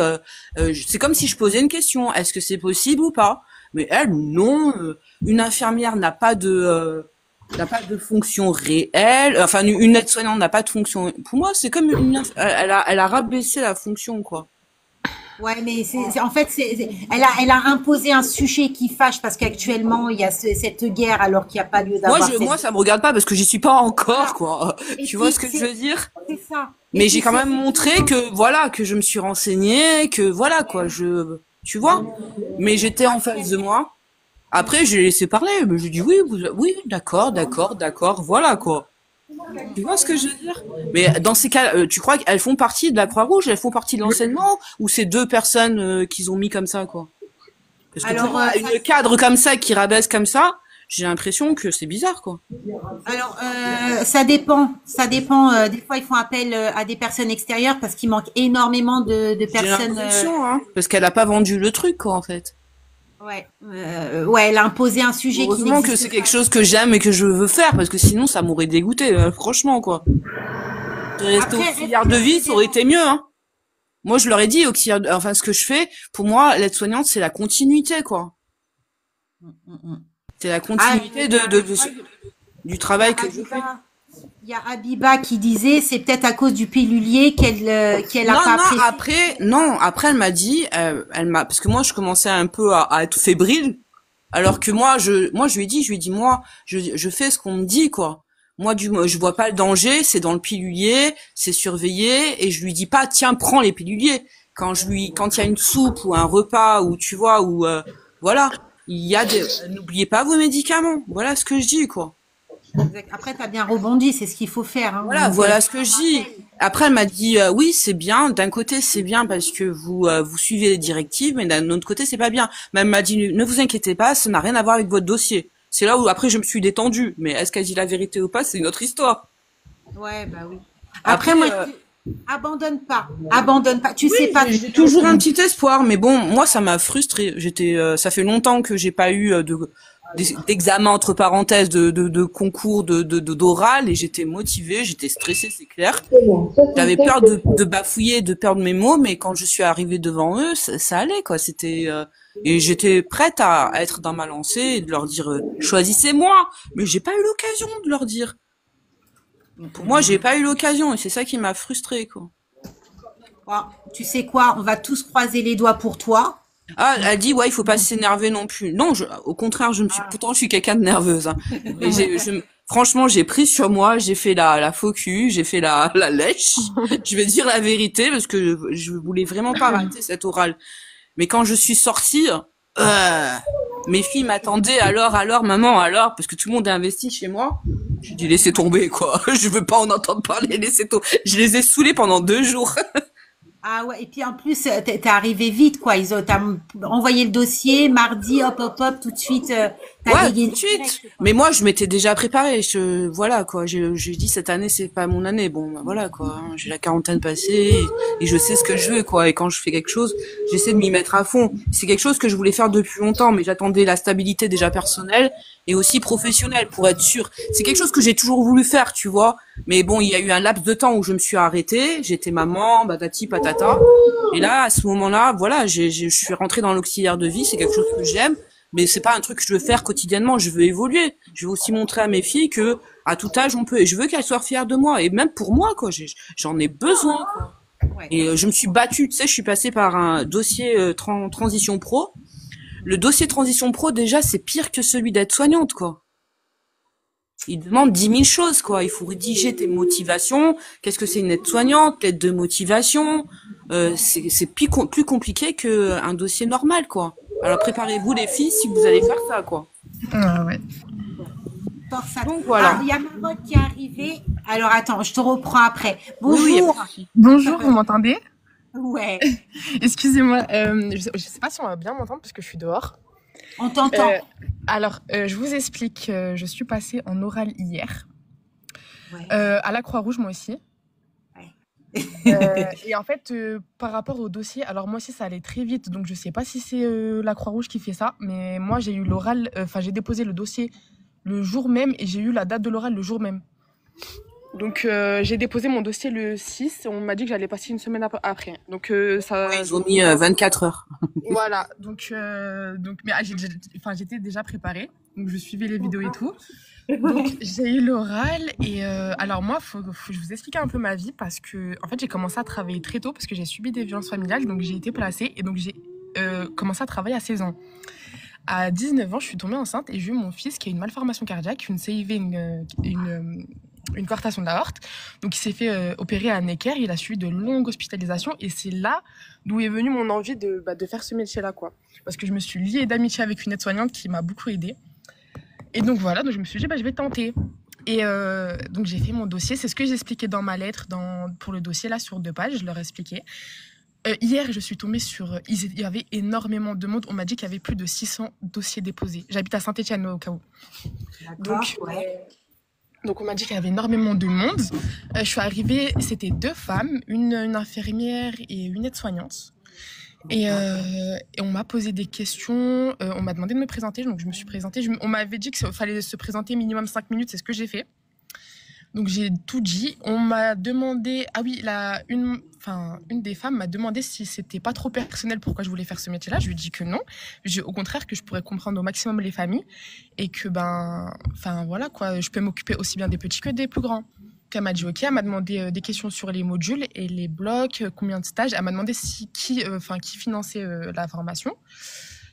C'est comme si je posais une question. Est-ce que c'est possible ou pas? Mais elle, non. Une infirmière n'a pas de fonction réelle. Enfin, une aide-soignante n'a pas de fonction. Pour moi, c'est comme elle a rabaissé la fonction, quoi. Ouais, mais en fait, elle a imposé un sujet qui fâche parce qu'actuellement, il y a cette guerre alors qu'il n'y a pas lieu d'avoir cette Moi, guerre. ça me regarde pas parce que j'y suis pas encore, Voilà. quoi. Et Tu vois puis, ce que je veux dire? c'est ça. Et Mais puis, j'ai quand c'est même montré que voilà, que je me suis renseignée, que voilà quoi, tu vois. Mais j'étais en face de moi. Après, j'ai laissé parler. Mais j'ai dit oui, oui, d'accord, d'accord, d'accord, voilà quoi. Tu vois ce que je veux dire? Mais dans ces cas, tu crois qu'elles font partie de la Croix-Rouge, elles font partie de l'enseignement, ou c'est deux personnes qu'ils ont mis comme ça quoi? Parce que pour alors, moi, une cadre comme ça qui rabaisse comme ça, j'ai l'impression que c'est bizarre quoi. ça dépend. Ça dépend. Des fois, ils font appel à des personnes extérieures parce qu'il manque énormément de J'ai personnes. l'impression, hein, parce qu'elle a pas vendu le truc quoi en fait. Ouais, ouais, elle a imposé un sujet qui Heureusement que n'existe c'est pas. quelque chose que j'aime et que je veux faire, parce que sinon ça m'aurait dégoûté, franchement, quoi. De rester Après, auxiliaire rester de au vie, ça aurait fédéral. été mieux, hein. Moi, je leur ai dit, enfin, ce que je fais, pour moi, l'aide-soignante, c'est la continuité, quoi. Mm, mm, mm. C'est la Ah, continuité moi, du il y a travail que je fais. Abiba, il y a Abiba qui disait c'est peut-être à cause du pilulier qu'elle a Non, pas non, apprécié. après, elle m'a dit, parce que moi, je commençais un peu à être fébrile, alors que moi, je lui ai dit, moi, je fais ce qu'on me dit, quoi. Moi, je vois pas le danger, c'est dans le pilulier, c'est surveillé, et je lui dis pas, tiens, prends les piluliers. Quand il y a une soupe ou un repas, ou tu vois, ou, voilà, n'oubliez pas vos médicaments. Voilà ce que je dis, quoi. Après, tu as bien rebondi, c'est ce qu'il faut faire, hein. Voilà, Donc, voilà tu ce que je dis. rappelles. Après, elle m'a dit oui, c'est bien. D'un côté, c'est bien parce que vous suivez les directives, mais d'un autre côté, c'est pas bien. Mais elle m'a dit ne vous inquiétez pas, ça n'a rien à voir avec votre dossier. C'est là où après je me suis détendue. Mais est-ce qu'elle dit la vérité ou pas, c'est une autre histoire. Ouais, bah oui. Après, Après, moi, je dis, abandonne pas. Abandonne pas. Tu sais pas j'ai tout. toujours un petit espoir, mais bon, moi, ça m'a frustrée. Ça fait longtemps que j'ai pas eu d'examen entre parenthèses, de concours, d'oral, et j'étais motivée, j'étais stressée, c'est clair. J'avais peur de bafouiller, de perdre mes mots, mais quand je suis arrivée devant eux, ça allait, quoi. Et j'étais prête à être dans ma lancée et de leur dire, choisissez-moi. Mais j'ai pas eu l'occasion de leur dire. Pour moi, j'ai pas eu l'occasion, et c'est ça qui m'a frustrée, quoi. Oh, tu sais quoi? On va tous croiser les doigts pour toi. Ah, elle dit, ouais, il faut pas s'énerver non plus. Non, au contraire, pourtant, je suis quelqu'un de nerveuse, hein. Mais franchement, j'ai pris sur moi, j'ai fait la faux cul, j'ai fait la lèche. Je vais dire la vérité parce que je voulais vraiment pas rater cette orale. Mais quand je suis sortie, euh, mes filles m'attendaient, alors, maman, alors, parce que tout le monde est investi chez moi. J'ai dit, laissez tomber, quoi. Je veux pas en entendre parler, laissez tomber. Je les ai saoulés pendant 2 jours. Ah ouais, et puis en plus, t'es arrivé vite, quoi. T'as envoyé le dossier, mardi, hop, hop, hop, tout de suite, t'as Ouais, tout dégainé de suite. direct, quoi. Mais moi, je m'étais déjà préparée. Voilà, quoi. J'ai dit, cette année, c'est pas mon année. Bon, bah, voilà, quoi. J'ai la quarantaine passée et je sais ce que je veux, quoi. Et quand je fais quelque chose, j'essaie de m'y mettre à fond. C'est quelque chose que je voulais faire depuis longtemps, mais j'attendais la stabilité déjà personnelle et aussi professionnelle pour être sûre. C'est quelque chose que j'ai toujours voulu faire, tu vois. Mais bon, il y a eu un laps de temps où je me suis arrêtée. J'étais maman, patati, patata. Et là, à ce moment-là, voilà, je suis rentrée dans l'auxiliaire de vie. C'est quelque chose que j'aime. Mais c'est pas un truc que je veux faire quotidiennement, je veux évoluer. Je veux aussi montrer à mes filles que à tout âge on peut, et je veux qu'elles soient fières de moi, et même pour moi, quoi, j'en ai besoin, quoi. Ouais. Et je me suis battue, tu sais, je suis passée par un dossier transition pro. Le dossier transition pro, déjà, c'est pire que celui d'être soignante, quoi. Il demande 10 000 choses, quoi. Il faut rédiger tes motivations. Qu'est-ce que c'est une aide-soignante, l'aide de motivation. C'est plus compliqué qu'un dossier normal, quoi. Alors préparez-vous les filles si vous allez faire ça, quoi. Ah ouais. Force à... Donc Ah, voilà. il y a Marotte qui est arrivée. Alors attends, je te reprends après. Oui, y a pas de Bonjour. souci. Bonjour, vous m'entendez? Ouais, Excusez-moi, je sais pas si on va bien m'entendre parce que je suis dehors. on t'entend. Alors, je vous explique, je suis passée en oral hier, Ouais. à la Croix-Rouge moi aussi. Et en fait, par rapport au dossier, alors moi aussi ça allait très vite, donc je sais pas si c'est la Croix-Rouge qui fait ça, mais moi j'ai eu l'oral, enfin j'ai déposé le dossier le jour même et j'ai eu la date de l'oral le jour même. Donc j'ai déposé mon dossier le 6, on m'a dit que j'allais passer une semaine après. Donc ça... Oui, ils ont mis 24 heures. Voilà, donc mais j'étais déjà préparée, donc je suivais les vidéos et tout. Donc j'ai eu l'oral et alors moi, faut que je vous explique un peu ma vie parce que en fait j'ai commencé à travailler très tôt parce que j'ai subi des violences familiales, donc j'ai été placée et donc j'ai commencé à travailler à 16 ans. À 19 ans, je suis tombée enceinte et j'ai eu mon fils qui a une malformation cardiaque, une CIV, une coartation de l'aorte. Donc, il s'est fait opérer à Necker. Il a suivi de longues hospitalisations. Et c'est là d'où est venue mon envie de faire ce métier-là, quoi. Parce que je me suis liée d'amitié avec une aide-soignante qui m'a beaucoup aidée. Et donc, voilà. Donc, je me suis dit, je vais tenter. Et donc, j'ai fait mon dossier. C'est ce que j'expliquais dans ma lettre pour le dossier, là, sur 2 pages. Je leur expliquais. Hier, je suis tombée sur... Il y avait énormément de monde. On m'a dit qu'il y avait plus de 600 dossiers déposés. J'habite à Saint-Étienne, au cas où. Donc, donc on m'a dit qu'il y avait énormément de monde. Je suis arrivée, c'était 2 femmes, une infirmière et une aide-soignante. Et on m'a posé des questions, on m'a demandé de me présenter, donc je me suis présentée. On m'avait dit qu'il fallait se présenter minimum 5 minutes, c'est ce que j'ai fait. Donc j'ai tout dit. On m'a demandé, ah oui, une des femmes m'a demandé si c'était pas trop personnel pourquoi je voulais faire ce métier-là. Je lui ai dit que non. Au contraire, que je pourrais comprendre au maximum les familles et que voilà quoi, je peux m'occuper aussi bien des petits que des plus grands. Puis elle m'a dit ok, elle m'a demandé des questions sur les modules et les blocs, combien de stages. Elle m'a demandé qui finançait la formation,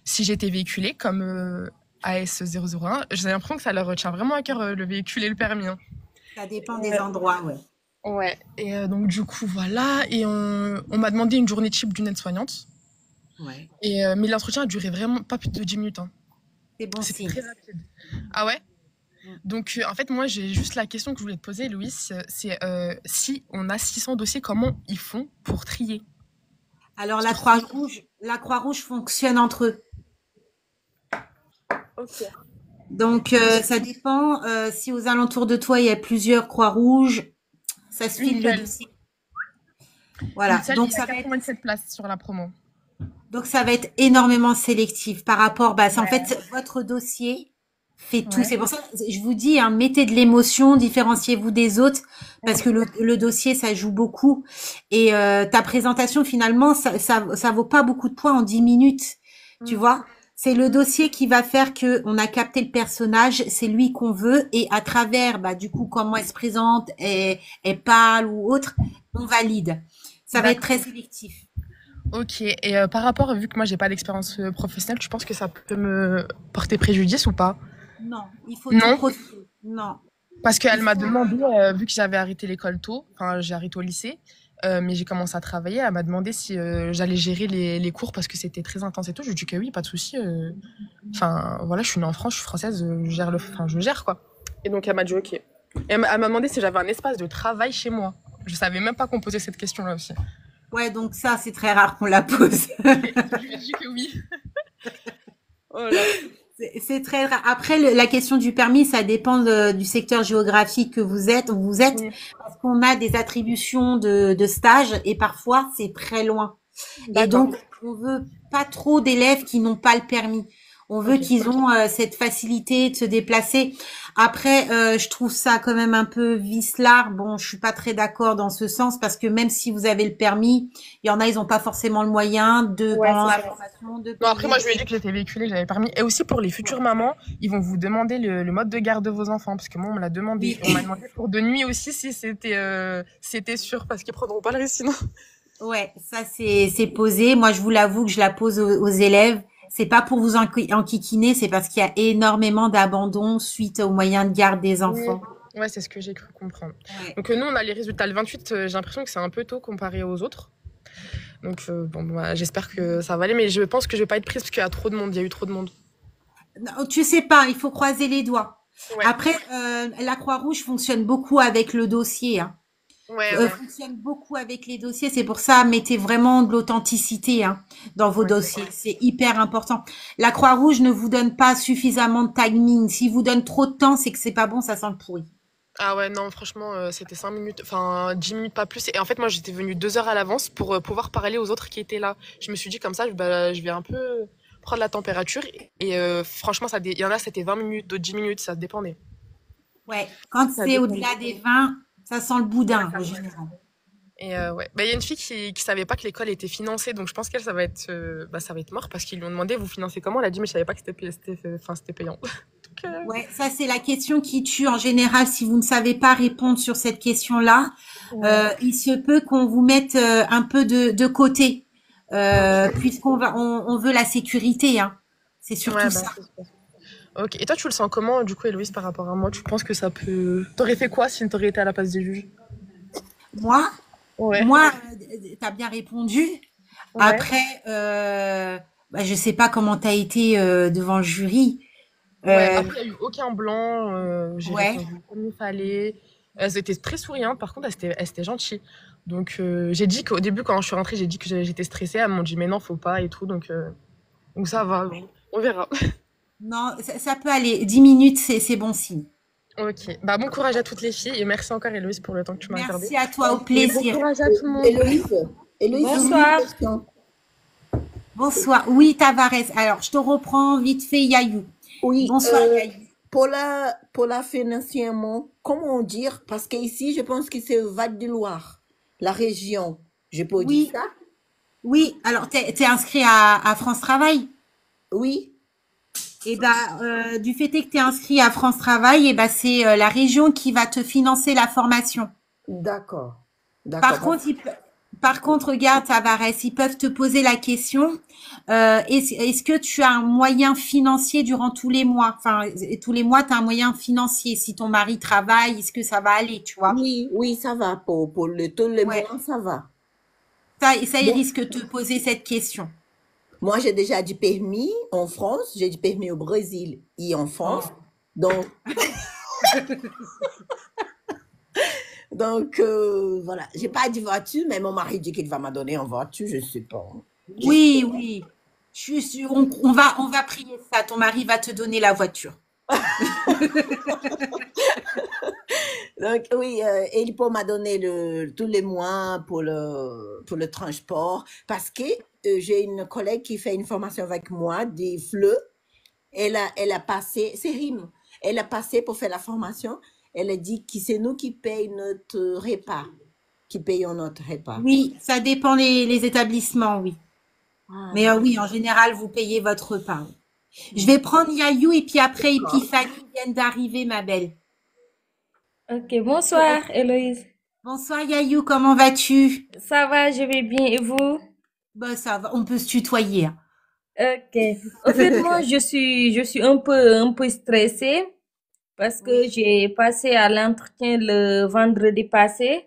si j'étais véhiculée comme AS001. J'ai l'impression que ça leur tient vraiment à cœur le véhicule et le permis. Hein. Ça dépend des endroits, ouais. Ouais, et donc du coup, voilà. Et on m'a demandé une journée type d'une aide-soignante. Ouais. Mais l'entretien a duré vraiment pas plus de 10 minutes. Hein. C'est bon C'était signe. très rapide. Ah ouais? Donc, en fait, moi, j'ai juste la question que je voulais te poser, Louise, c'est si on a 600 dossiers, comment ils font pour trier? Alors, la Croix-Rouge fonctionne entre eux. Ok. Donc, ça dépend. Si aux alentours de toi, il y a plusieurs Croix-Rouges, ça se file le dossier. Voilà. Donc, ça va être 87 places sur la promo. Donc, ça va être énormément sélectif par rapport, en fait, votre dossier fait tout. C'est pour ça que je vous dis, hein, mettez de l'émotion, différenciez-vous des autres, parce que le dossier, ça joue beaucoup. Et ta présentation, finalement, ça vaut pas beaucoup de points en 10 minutes, tu vois. C'est le dossier qui va faire que on a capté le personnage, c'est lui qu'on veut, et à travers, du coup, comment elle se présente, elle parle ou autre, on valide. Ça va être très sélectif. Ok, et par rapport, vu que moi j'ai pas d'expérience professionnelle, tu penses que ça peut me porter préjudice ou pas? Non, il faut tout protéger. Non. Parce qu'elle m'a demandé, vu que j'avais arrêté l'école tôt, enfin j'ai arrêté au lycée, mais j'ai commencé à travailler, elle m'a demandé si j'allais gérer les cours parce que c'était très intense et tout. Je lui ai dit que oui, pas de souci. Enfin voilà, je suis née en France, je suis française, je gère quoi. Et donc elle m'a dit ok. Et elle m'a demandé si j'avais un espace de travail chez moi. Je savais même pas qu'on posait cette question-là aussi. Ouais, donc ça, c'est très rare qu'on la pose. Je lui ai dit que oui. Voilà. C'est très rare. Après, la question du permis, ça dépend du secteur géographique que vous êtes. Parce qu'on a des attributions de stage et parfois, c'est très loin. Et donc, on veut pas trop d'élèves qui n'ont pas le permis. On veut qu'ils ont cette facilité de se déplacer. Après, je trouve ça quand même un peu vicelard. Bon, je suis pas très d'accord dans ce sens parce que même si vous avez le permis, il y en a, ils ont pas forcément le moyen de prendre la formation. Non, après, moi, je lui ai dit que j'étais véhiculée, que j'avais le permis. Et aussi, pour les futures mamans, ils vont vous demander le mode de garde de vos enfants. Parce que moi, on me l'a demandé. On m'a demandé pour de nuit aussi si c'était sûr parce qu'ils prendront pas le risque sinon. Ouais, ça, c'est posé. Moi, je vous l'avoue que je la pose aux élèves. C'est pas pour vous enquiquiner, c'est parce qu'il y a énormément d'abandon suite aux moyens de garde des enfants. Ouais, c'est ce que j'ai cru comprendre. Ouais. Donc nous, on a les résultats le 28. J'ai l'impression que c'est un peu tôt comparé aux autres. Donc j'espère que ça va aller, mais je pense que je vais pas être prise parce qu'il y a trop de monde. Il y a eu trop de monde. Non, tu sais pas, il faut croiser les doigts. Ouais. Après, la Croix-Rouge fonctionne beaucoup avec le dossier. Hein. Fonctionne beaucoup avec les dossiers. C'est pour ça, mettez vraiment de l'authenticité dans vos dossiers. C'est hyper important. La Croix-Rouge ne vous donne pas suffisamment de timing. S'il vous donne trop de temps, c'est que c'est pas bon, ça sent le pourri. Ah ouais, non, franchement, c'était 5 minutes, enfin 10 minutes, pas plus. Et en fait, moi, j'étais venue 2 heures à l'avance pour pouvoir parler aux autres qui étaient là. Je me suis dit comme ça, je vais un peu prendre la température. Et franchement, il y en a, c'était 20 minutes, d'autres 10 minutes, ça dépendait. Ouais, quand c'est au-delà des 20... Ça sent le boudin, en général. Et il y a une fille qui savait pas que l'école était financée, donc je pense qu'elle, ça va être mort parce qu'ils lui ont demandé, vous financez comment? Elle a dit, mais je savais pas que c'était payant. Donc, ouais, ça, c'est la question qui tue. En général, si vous ne savez pas répondre sur cette question-là, il se peut qu'on vous mette un peu de côté, puisqu'on on veut la sécurité, hein. C'est surtout ça. Ok. Et toi, tu le sens comment, du coup, Héloïse, par rapport à moi? Tu penses que ça peut... T'aurais fait quoi si t'aurais été à la place des juges? Moi, t'as bien répondu. Ouais. Après, je sais pas comment t'as été devant le jury. Après, il n'y a eu aucun blanc. J'ai répondu comme il fallait. Elles étaient très souriantes. Par contre, elles étaient gentilles. Donc, j'ai dit qu'au début, quand je suis rentrée, j'ai dit que j'étais stressée. Elles m'ont dit, mais non, faut pas et tout. Donc ça va. On verra. Non, ça peut aller. 10 minutes, c'est bon signe. Ok. Bon courage à toutes les filles et merci encore, Héloïse, pour le temps que tu m'as accordé. Merci à toi, au plaisir. Bon courage à tout le monde. Héloïse, bonsoir. Bonsoir. Oui, Tavares. Alors, je te reprends vite fait, Yayou. Oui, Bonsoir, Yayou. pour la financièrement, comment dire? Parce qu'ici, je pense que c'est Val-de-Loire, la région. Je peux dire Oui, ça? oui. Alors, t'es inscrit à France Travail. Oui, Et ben, du fait est que t'es inscrit à France Travail, et ben c'est la région qui va te financer la formation. d'accord. D'accord. Par contre, par contre, regarde, Tavares, ils peuvent te poser la question, est-ce que tu as un moyen financier durant tous les mois? Enfin, tous les mois, tu as un moyen financier. Si ton mari travaille, est-ce que ça va aller, tu vois? Oui, oui, ça va. Pour tous les Ouais. mois, ça va. Ça, il Bon, risque de te poser cette question. moi, j'ai déjà du permis en France, j'ai du permis au Brésil et en France. Oh. Donc, voilà. J'ai pas de voiture, mais mon mari dit qu'il va me donner une voiture, je sais pas. Oui, oui. Je suis sûre, on va prier ça. Ton mari va te donner la voiture. Donc, oui, et il peut m'a donner tous les mois pour le transport parce que j'ai une collègue qui fait une formation avec moi des fleux. Elle a passé, c'est RIM, elle a passé pour faire la formation. Elle a dit que c'est nous qui payons notre repas, qui payons notre repas. Oui, ça dépend les établissements, oui. Ah, Mais oui, en général, vous payez votre repas. Je vais prendre Yayou et puis après d'accord. Epiphanie vient d'arriver, ma belle. Ok, bonsoir Héloïse. Bonsoir Yayou, comment vas-tu? Ça va, je vais bien et vous? Bah ça va, on peut se tutoyer, hein. Ok. En fait, moi, je suis un peu stressée parce que Oui, j'ai passé à l'entretien le vendredi passé.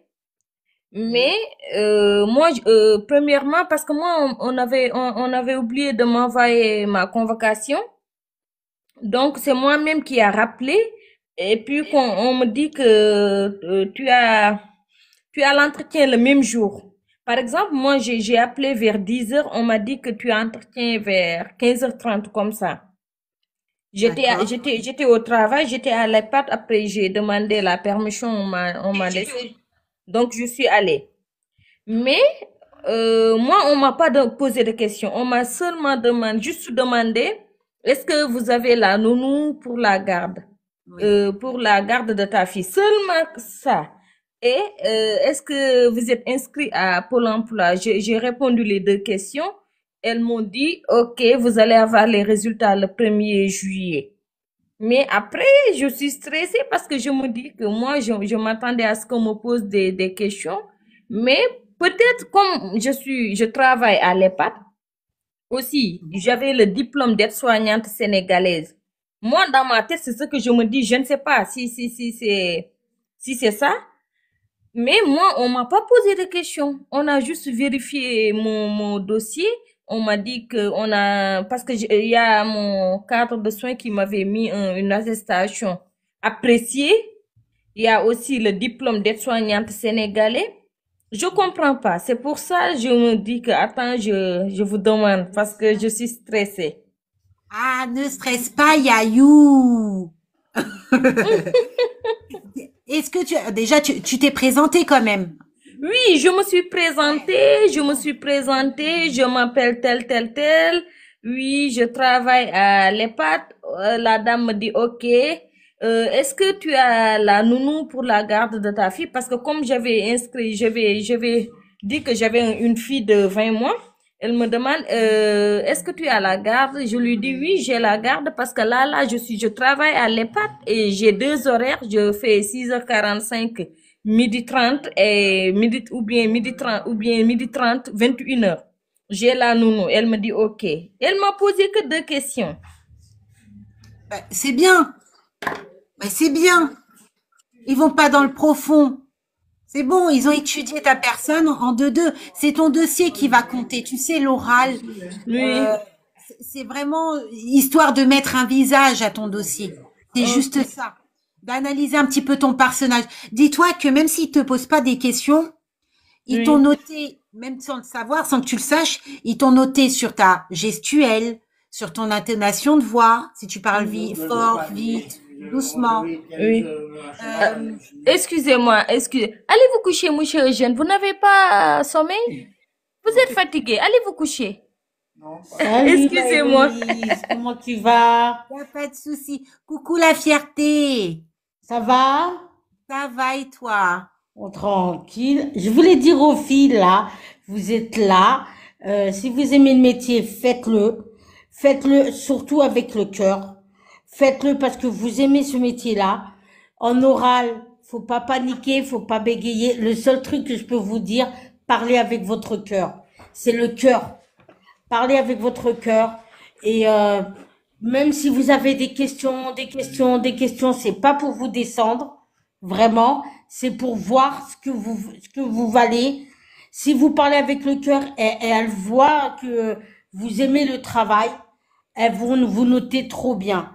Mais Oui. premièrement, parce que moi, on avait oublié de m'envoyer ma convocation. Donc, c'est moi-même qui a rappelé. Et puis, on me dit que tu as l'entretien le même jour. Par exemple, moi, j'ai appelé vers 10 heures. On m'a dit que tu as entretien vers 15h30 comme ça. d'accord. J'étais au travail, j'étais à l'EHPAD. Après, j'ai demandé la permission, on m'a laissé. Donc, je suis allée. Mais moi, on m'a pas posé de questions. On m'a seulement juste demandé, est-ce que vous avez la nounou Oui. pour la garde de ta fille? Seulement ça. Et est-ce que vous êtes inscrit à Pôle emploi? J'ai répondu les deux questions. Elles m'ont dit, OK, vous allez avoir les résultats le 1er juillet. Mais après, je suis stressée parce que je me dis que moi, je m'attendais à ce qu'on me pose des questions. Mais peut-être comme je travaille à l'EHPAD, aussi, j'avais le diplôme d'aide-soignante sénégalaise. Moi, dans ma tête, c'est ce que je me dis. Je ne sais pas si c'est ça. Mais moi, on m'a pas posé de questions. On a juste vérifié mon dossier. On m'a dit que parce que il y a mon cadre de soins qui m'avait mis une attestation appréciée. Il y a aussi le diplôme d'aide-soignante sénégalais. Je comprends pas. C'est pour ça que je me dis que, attends, je vous demande parce que je suis stressée. Ah, ne stresse pas, Yayou. Est-ce que déjà tu t'es présenté quand même? Oui, je m'appelle tel. Oui, je travaille à l'EHPAD. La dame me dit, OK, est-ce que tu as la nounou pour la garde de ta fille? Parce que comme j'avais inscrit, j'avais dit que j'avais une fille de 20 mois. Elle me demande, est-ce que tu as la garde? Je lui dis, oui, j'ai la garde parce que là, je travaille à l'EHPAD et j'ai deux horaires. Je fais 6h45 midi 30 et midi 30 21h. J'ai la nounou. Elle me dit OK. Elle m'a posé que deux questions. Bah, c'est bien. Bah, c'est bien. Ils vont pas dans le profond. C'est bon, ils ont étudié ta personne en 2-2. C'est ton dossier qui va compter. Tu sais, l'oral, Oui. euh, c'est vraiment histoire de mettre un visage à ton dossier. C'est juste OK. ça. D'analyser un petit peu ton personnage. Dis-toi que même s'ils te posent pas des questions, ils t'ont Oui. noté, même sans le savoir, sans que tu le saches, ils t'ont noté sur ta gestuelle, sur ton intonation de voix, si tu parles vite, fort, vite, doucement. Oui. Euh, Excusez-moi, Allez vous coucher, monsieur Eugène. Vous n'avez pas sommeil? Vous êtes fatigué. Allez vous coucher. Salut Excusez-moi. Maëlys, comment tu vas? Y a pas de souci. Coucou la fierté. Ça va? Ça va et toi? Oh, tranquille. Je voulais dire aux filles là, vous êtes là. Si vous aimez le métier, faites-le. Faites-le surtout avec le cœur. Faites-le parce que vous aimez ce métier-là. En oral, faut pas paniquer, faut pas bégayer. Le seul truc que je peux vous dire, parlez avec votre cœur. C'est le cœur. Parlez avec votre cœur et même si vous avez des questions, c'est pas pour vous descendre, vraiment, c'est pour voir ce que vous valez. Si vous parlez avec le cœur et elle voit que vous aimez le travail, elles vont vous noter trop bien.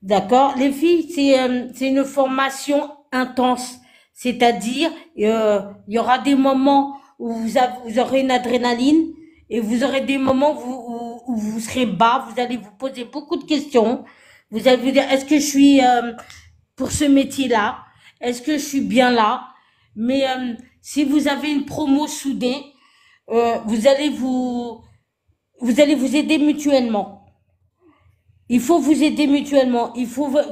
D'accord? Les filles, c'est une formation intense. C'est-à-dire, il y aura des moments où vous aurez une adrénaline et vous aurez des moments où vous serez bas. Vous allez vous poser beaucoup de questions. Vous allez vous dire, est-ce que je suis pour ce métier-là? Est-ce que je suis bien là? Mais si vous avez une promo soudée, vous allez vous allez vous aider mutuellement. Il faut vous aider mutuellement.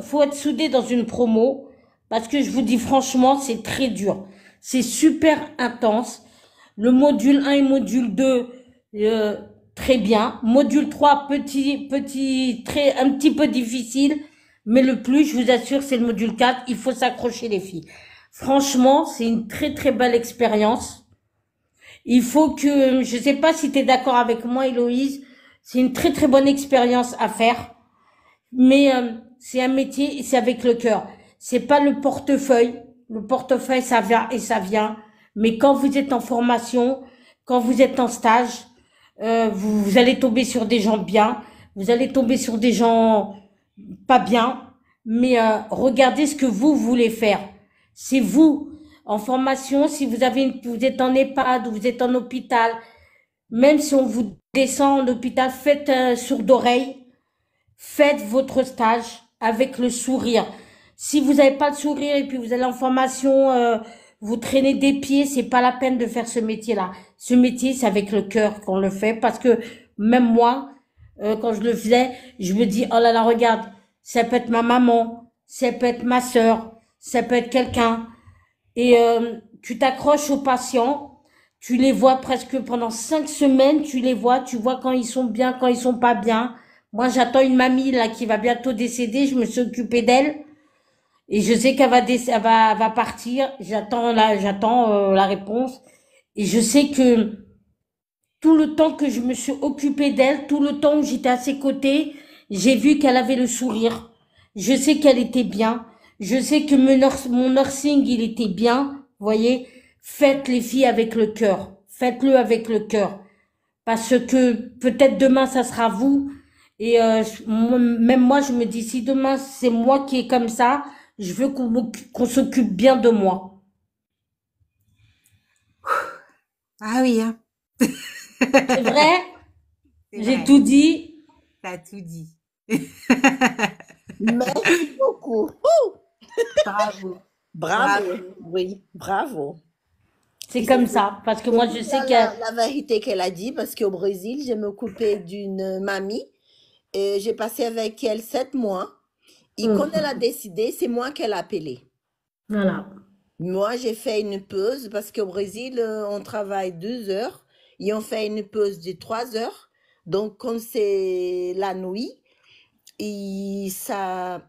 Faut être soudé dans une promo parce que je vous dis franchement, c'est très dur. C'est super intense. Le module 1 et module 2, très bien. Module 3, un petit peu difficile. Mais le plus, je vous assure, c'est le module 4. Il faut s'accrocher, les filles. Franchement, c'est une très, très belle expérience. Il faut que, je sais pas si tu es d'accord avec moi, Héloïse, c'est une très, très bonne expérience à faire. Mais c'est un métier et c'est avec le cœur. C'est pas le portefeuille. Le portefeuille, ça vient et ça vient. Mais quand vous êtes en formation, quand vous êtes en stage, vous allez tomber sur des gens bien. Vous allez tomber sur des gens pas bien. Mais regardez ce que vous voulez faire. C'est vous. En formation, si vous êtes en EHPAD ou vous êtes en hôpital, même si on vous descend en hôpital, faites un sourd d'oreille. Faites votre stage avec le sourire. Si vous n'avez pas le sourire et puis vous allez en formation, vous traînez des pieds, c'est pas la peine de faire ce métier-là. Ce métier, c'est avec le cœur qu'on le fait parce que même moi, quand je le faisais, je me dis, oh là là, regarde, ça peut être ma maman, ça peut être ma sœur, ça peut être quelqu'un. Et tu t'accroches aux patients, tu les vois presque pendant 5 semaines, tu vois quand ils sont bien, quand ils sont pas bien. Moi, j'attends une mamie là qui va bientôt décéder. Je me suis occupée d'elle et je sais qu'elle va partir. J'attends la réponse et je sais que tout le temps que je me suis occupée d'elle, tout le temps où j'étais à ses côtés, j'ai vu qu'elle avait le sourire. Je sais qu'elle était bien. Je sais que mon nursing, il était bien. Vous voyez, faites les filles avec le cœur. Faites-le avec le cœur parce que peut-être demain ça sera vous. Et même moi, je me dis, si demain c'est moi qui est comme ça, je veux qu'on s'occupe bien de moi. Ah oui, hein. C'est vrai? C'est J'ai vrai. tout dit. T'as tout dit. Merci beaucoup. Bravo. Bravo. Bravo. Oui, bravo. C'est comme ça. Parce que moi, je sais La vérité qu'elle a dit, parce qu'au Brésil, je m'occupais d'une mamie. Et j'ai passé avec elle 7 mois. Et quand elle a décidé, c'est moi qu'elle a appelé. Voilà. Moi, j'ai fait une pause parce qu'au Brésil, on travaille 2 heures et on fait une pause de 3 heures. Donc, quand c'est la nuit, et sa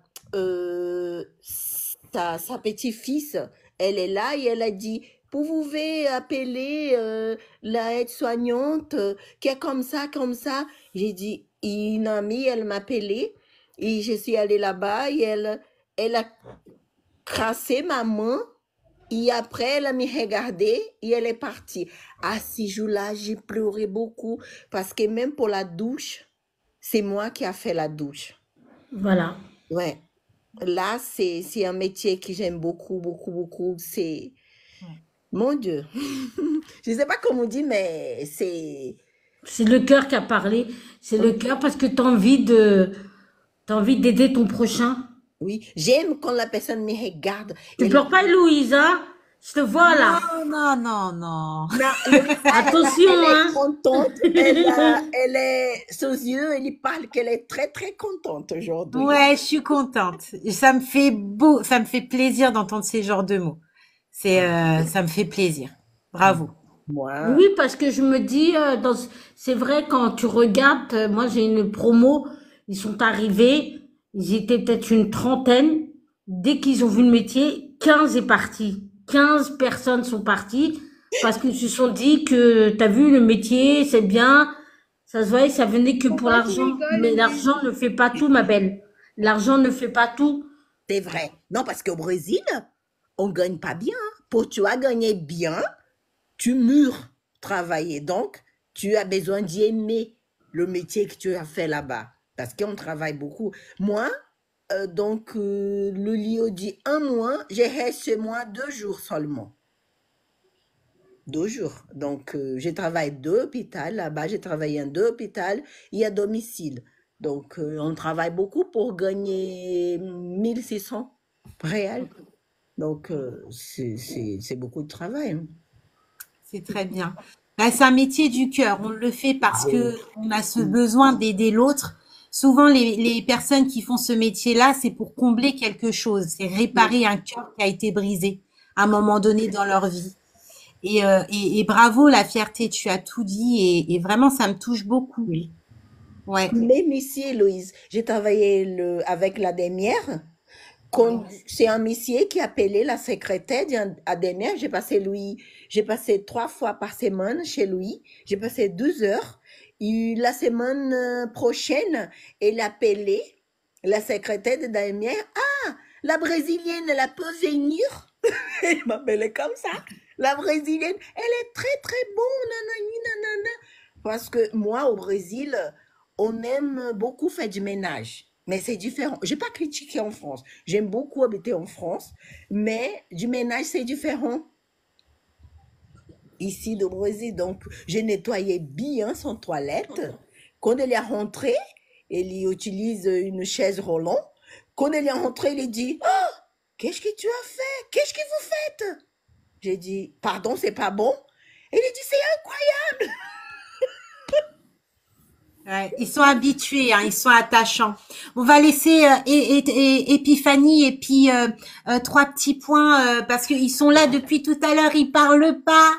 petite-fille, elle est là et elle a dit, vous pouvez appeler la aide-soignante qui est comme ça, comme ça. J'ai dit, une amie, elle m'a appelé et je suis allée là-bas et elle a crassé ma main et après elle a me regardé et elle est partie. À ce jour-là, j'ai pleuré beaucoup parce que même pour la douche, c'est moi qui a fait la douche. Voilà. Ouais. Là, c'est un métier que j'aime beaucoup, beaucoup, beaucoup. C'est... Mon Dieu. Je ne sais pas comment on dit, mais c'est... C'est le cœur qui a parlé. C'est le cœur parce que t'as envie d'aider ton prochain. Oui, j'aime quand la personne me regarde. Tu Elle- pleures pas, Louise, hein? Je te vois là. Non, non, non, non. Non, Louisa, Attention, elle est hein. contente. Elle est, sous yeux, elle y parle qu'elle est très, très contente aujourd'hui. Ouais, je suis contente. Ça me fait plaisir d'entendre ces genres de mots. Ça me fait plaisir. Bravo. Moi, Oui, parce que je me dis, c'est vrai, quand tu regardes, moi j'ai une promo, ils sont arrivés, ils étaient peut-être une trentaine. Dès qu'ils ont vu le métier, 15 est parti. 15 personnes sont parties parce qu'ils se sont dit que, t'as vu, le métier, c'est bien. Ça se voyait, ça venait que pour Pourquoi tu l'argent. rigoles, Mais Louise? l'argent ne fait pas tout, ma belle. L'argent ne fait pas tout. c'est vrai. Non, parce qu'au Brésil, on gagne pas bien. Pour tu as gagné bien, tu mûres travailler. Donc, tu as besoin d'y aimer le métier que tu as fait là-bas. Parce qu'on travaille beaucoup. Moi, le Lio dit 1 mois, je reste chez moi 2 jours seulement. 2 jours. Donc, je travaille 2 hôpitaux. Là-bas, j'ai travaillé en 2 hôpitaux et à domicile. Donc, on travaille beaucoup pour gagner 1600 réels. Donc, c'est beaucoup de travail. Hein. C'est très bien. Bah, c'est un métier du cœur. On le fait parce que on a ce besoin d'aider l'autre. Souvent, les personnes qui font ce métier-là, c'est pour combler quelque chose. C'est réparer un cœur qui a été brisé à un moment donné dans leur vie. Et bravo, la fierté, tu as tout dit et vraiment, ça me touche beaucoup. Oui. Ouais. Même ici, Louise, j'ai travaillé avec la dernière. C'est un monsieur qui appelait la secrétaire à dernière. J'ai passé 3 fois par semaine chez lui. J'ai passé 12 heures. Et la semaine prochaine, elle appelait la secrétaire de dernière. Ah, la brésilienne, la posénure. Elle m'appelait comme ça. La brésilienne, elle est très très bonne. Nanani, nanana. Parce que moi, au Brésil, on aime beaucoup faire du ménage. Mais c'est différent. Je n'ai pas critiqué en France. J'aime beaucoup habiter en France. Mais du ménage, c'est différent ici au Brésil. Donc, j'ai nettoyé bien son toilette. Quand elle est rentrée, elle y utilise une chaise roulant. Quand elle est rentrée, elle dit « Oh, qu'est-ce que tu as fait? Qu'est-ce que vous faites ?» J'ai dit « Pardon, c'est pas bon ?» Elle a dit « C'est incroyable !» Ouais, ils sont habitués, hein, ils sont attachants. On va laisser Épiphanie et puis 3 petits points parce qu'ils sont là depuis tout à l'heure, ils parlent pas.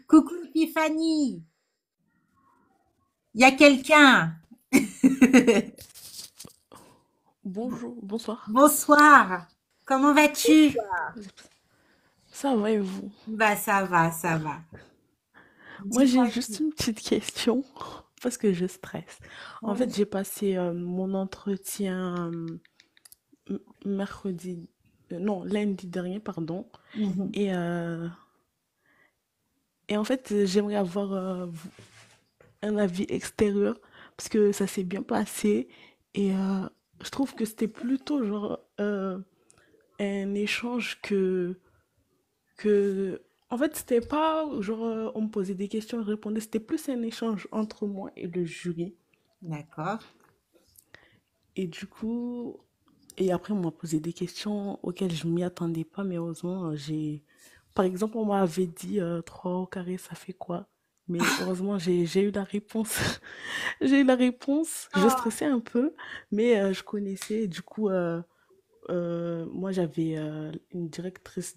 Coucou Épiphanie, il y a quelqu'un. Bonjour, bonsoir. Bonsoir. Comment vas-tu? Ça va et vous? Bah ça va, ça va. Moi, Dis-moi j'ai juste tout. une petite question parce que je stresse. En fait, Oui. j'ai passé mon entretien mercredi, non, lundi dernier, pardon. Mhm. Et, euh, et en fait, j'aimerais avoir un avis extérieur parce que ça s'est bien passé et je trouve que c'était plutôt genre un échange que en fait c'était pas genre on me posait des questions je répondais, c'était plus un échange entre moi et le jury D'accord. et du coup et après on m'a posé des questions auxquelles je m'y attendais pas mais heureusement j'ai par exemple on m'avait dit 3 au carré ça fait quoi, mais heureusement j'ai eu la réponse. J'ai eu la réponse, je Ah, stressais un peu mais je connaissais du coup moi j'avais une directrice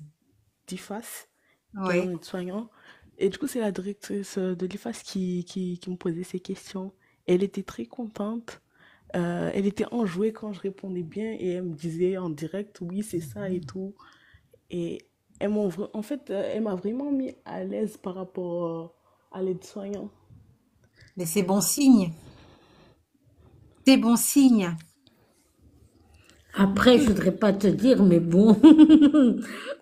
d'IFAS qui est oui. un aide-soignant. Et du coup, c'est la directrice de l'IFAS qui me posait ces questions. Elle était très contente. Elle était enjouée quand je répondais bien et elle me disait en direct, oui, c'est ça et tout. Et en fait, elle m'a vraiment mis à l'aise par rapport à l'aide-soignant. Mais c'est bon signe. C'est bon signe. Après, je voudrais pas te dire, mais bon,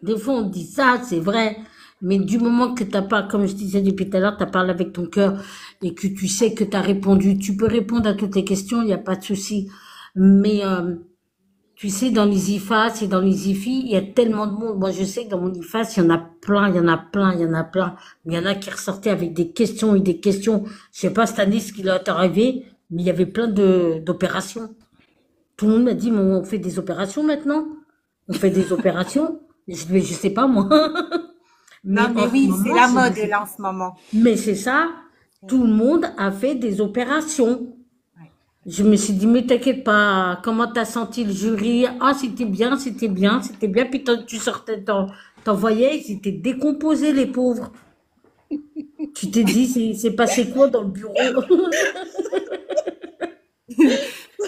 des fois on dit ça, c'est vrai. Mais du moment que t'as pas, comme je disais depuis tout à l'heure, t'as parlé avec ton cœur et que tu sais que t'as répondu, tu peux répondre à toutes les questions, il n'y a pas de souci. Mais tu sais, dans les IFAS et dans les IFI, il y a tellement de monde. Moi, je sais que dans mon IFAS, il y en a plein, il y en a plein, il y en a plein. Mais il y en a qui ressortaient avec des questions et des questions. Je sais pas cette année ce qui leur est arrivé, mais il y avait plein d'opérations. Tout le monde m'a dit, mais on fait des opérations maintenant. On fait des opérations. Je sais pas moi. Mais Non, mais en ce oui, c'est moment, la je me mode suis... là en ce moment. Mais c'est ça, tout le monde a fait des opérations. Je me suis dit, mais t'inquiète pas, comment t'as senti le jury? Ah, c'était bien, c'était bien, c'était bien. Puis tu sortais, t'en voyais, ils étaient décomposés, les pauvres. Tu t'es dit, c'est passé quoi dans le bureau?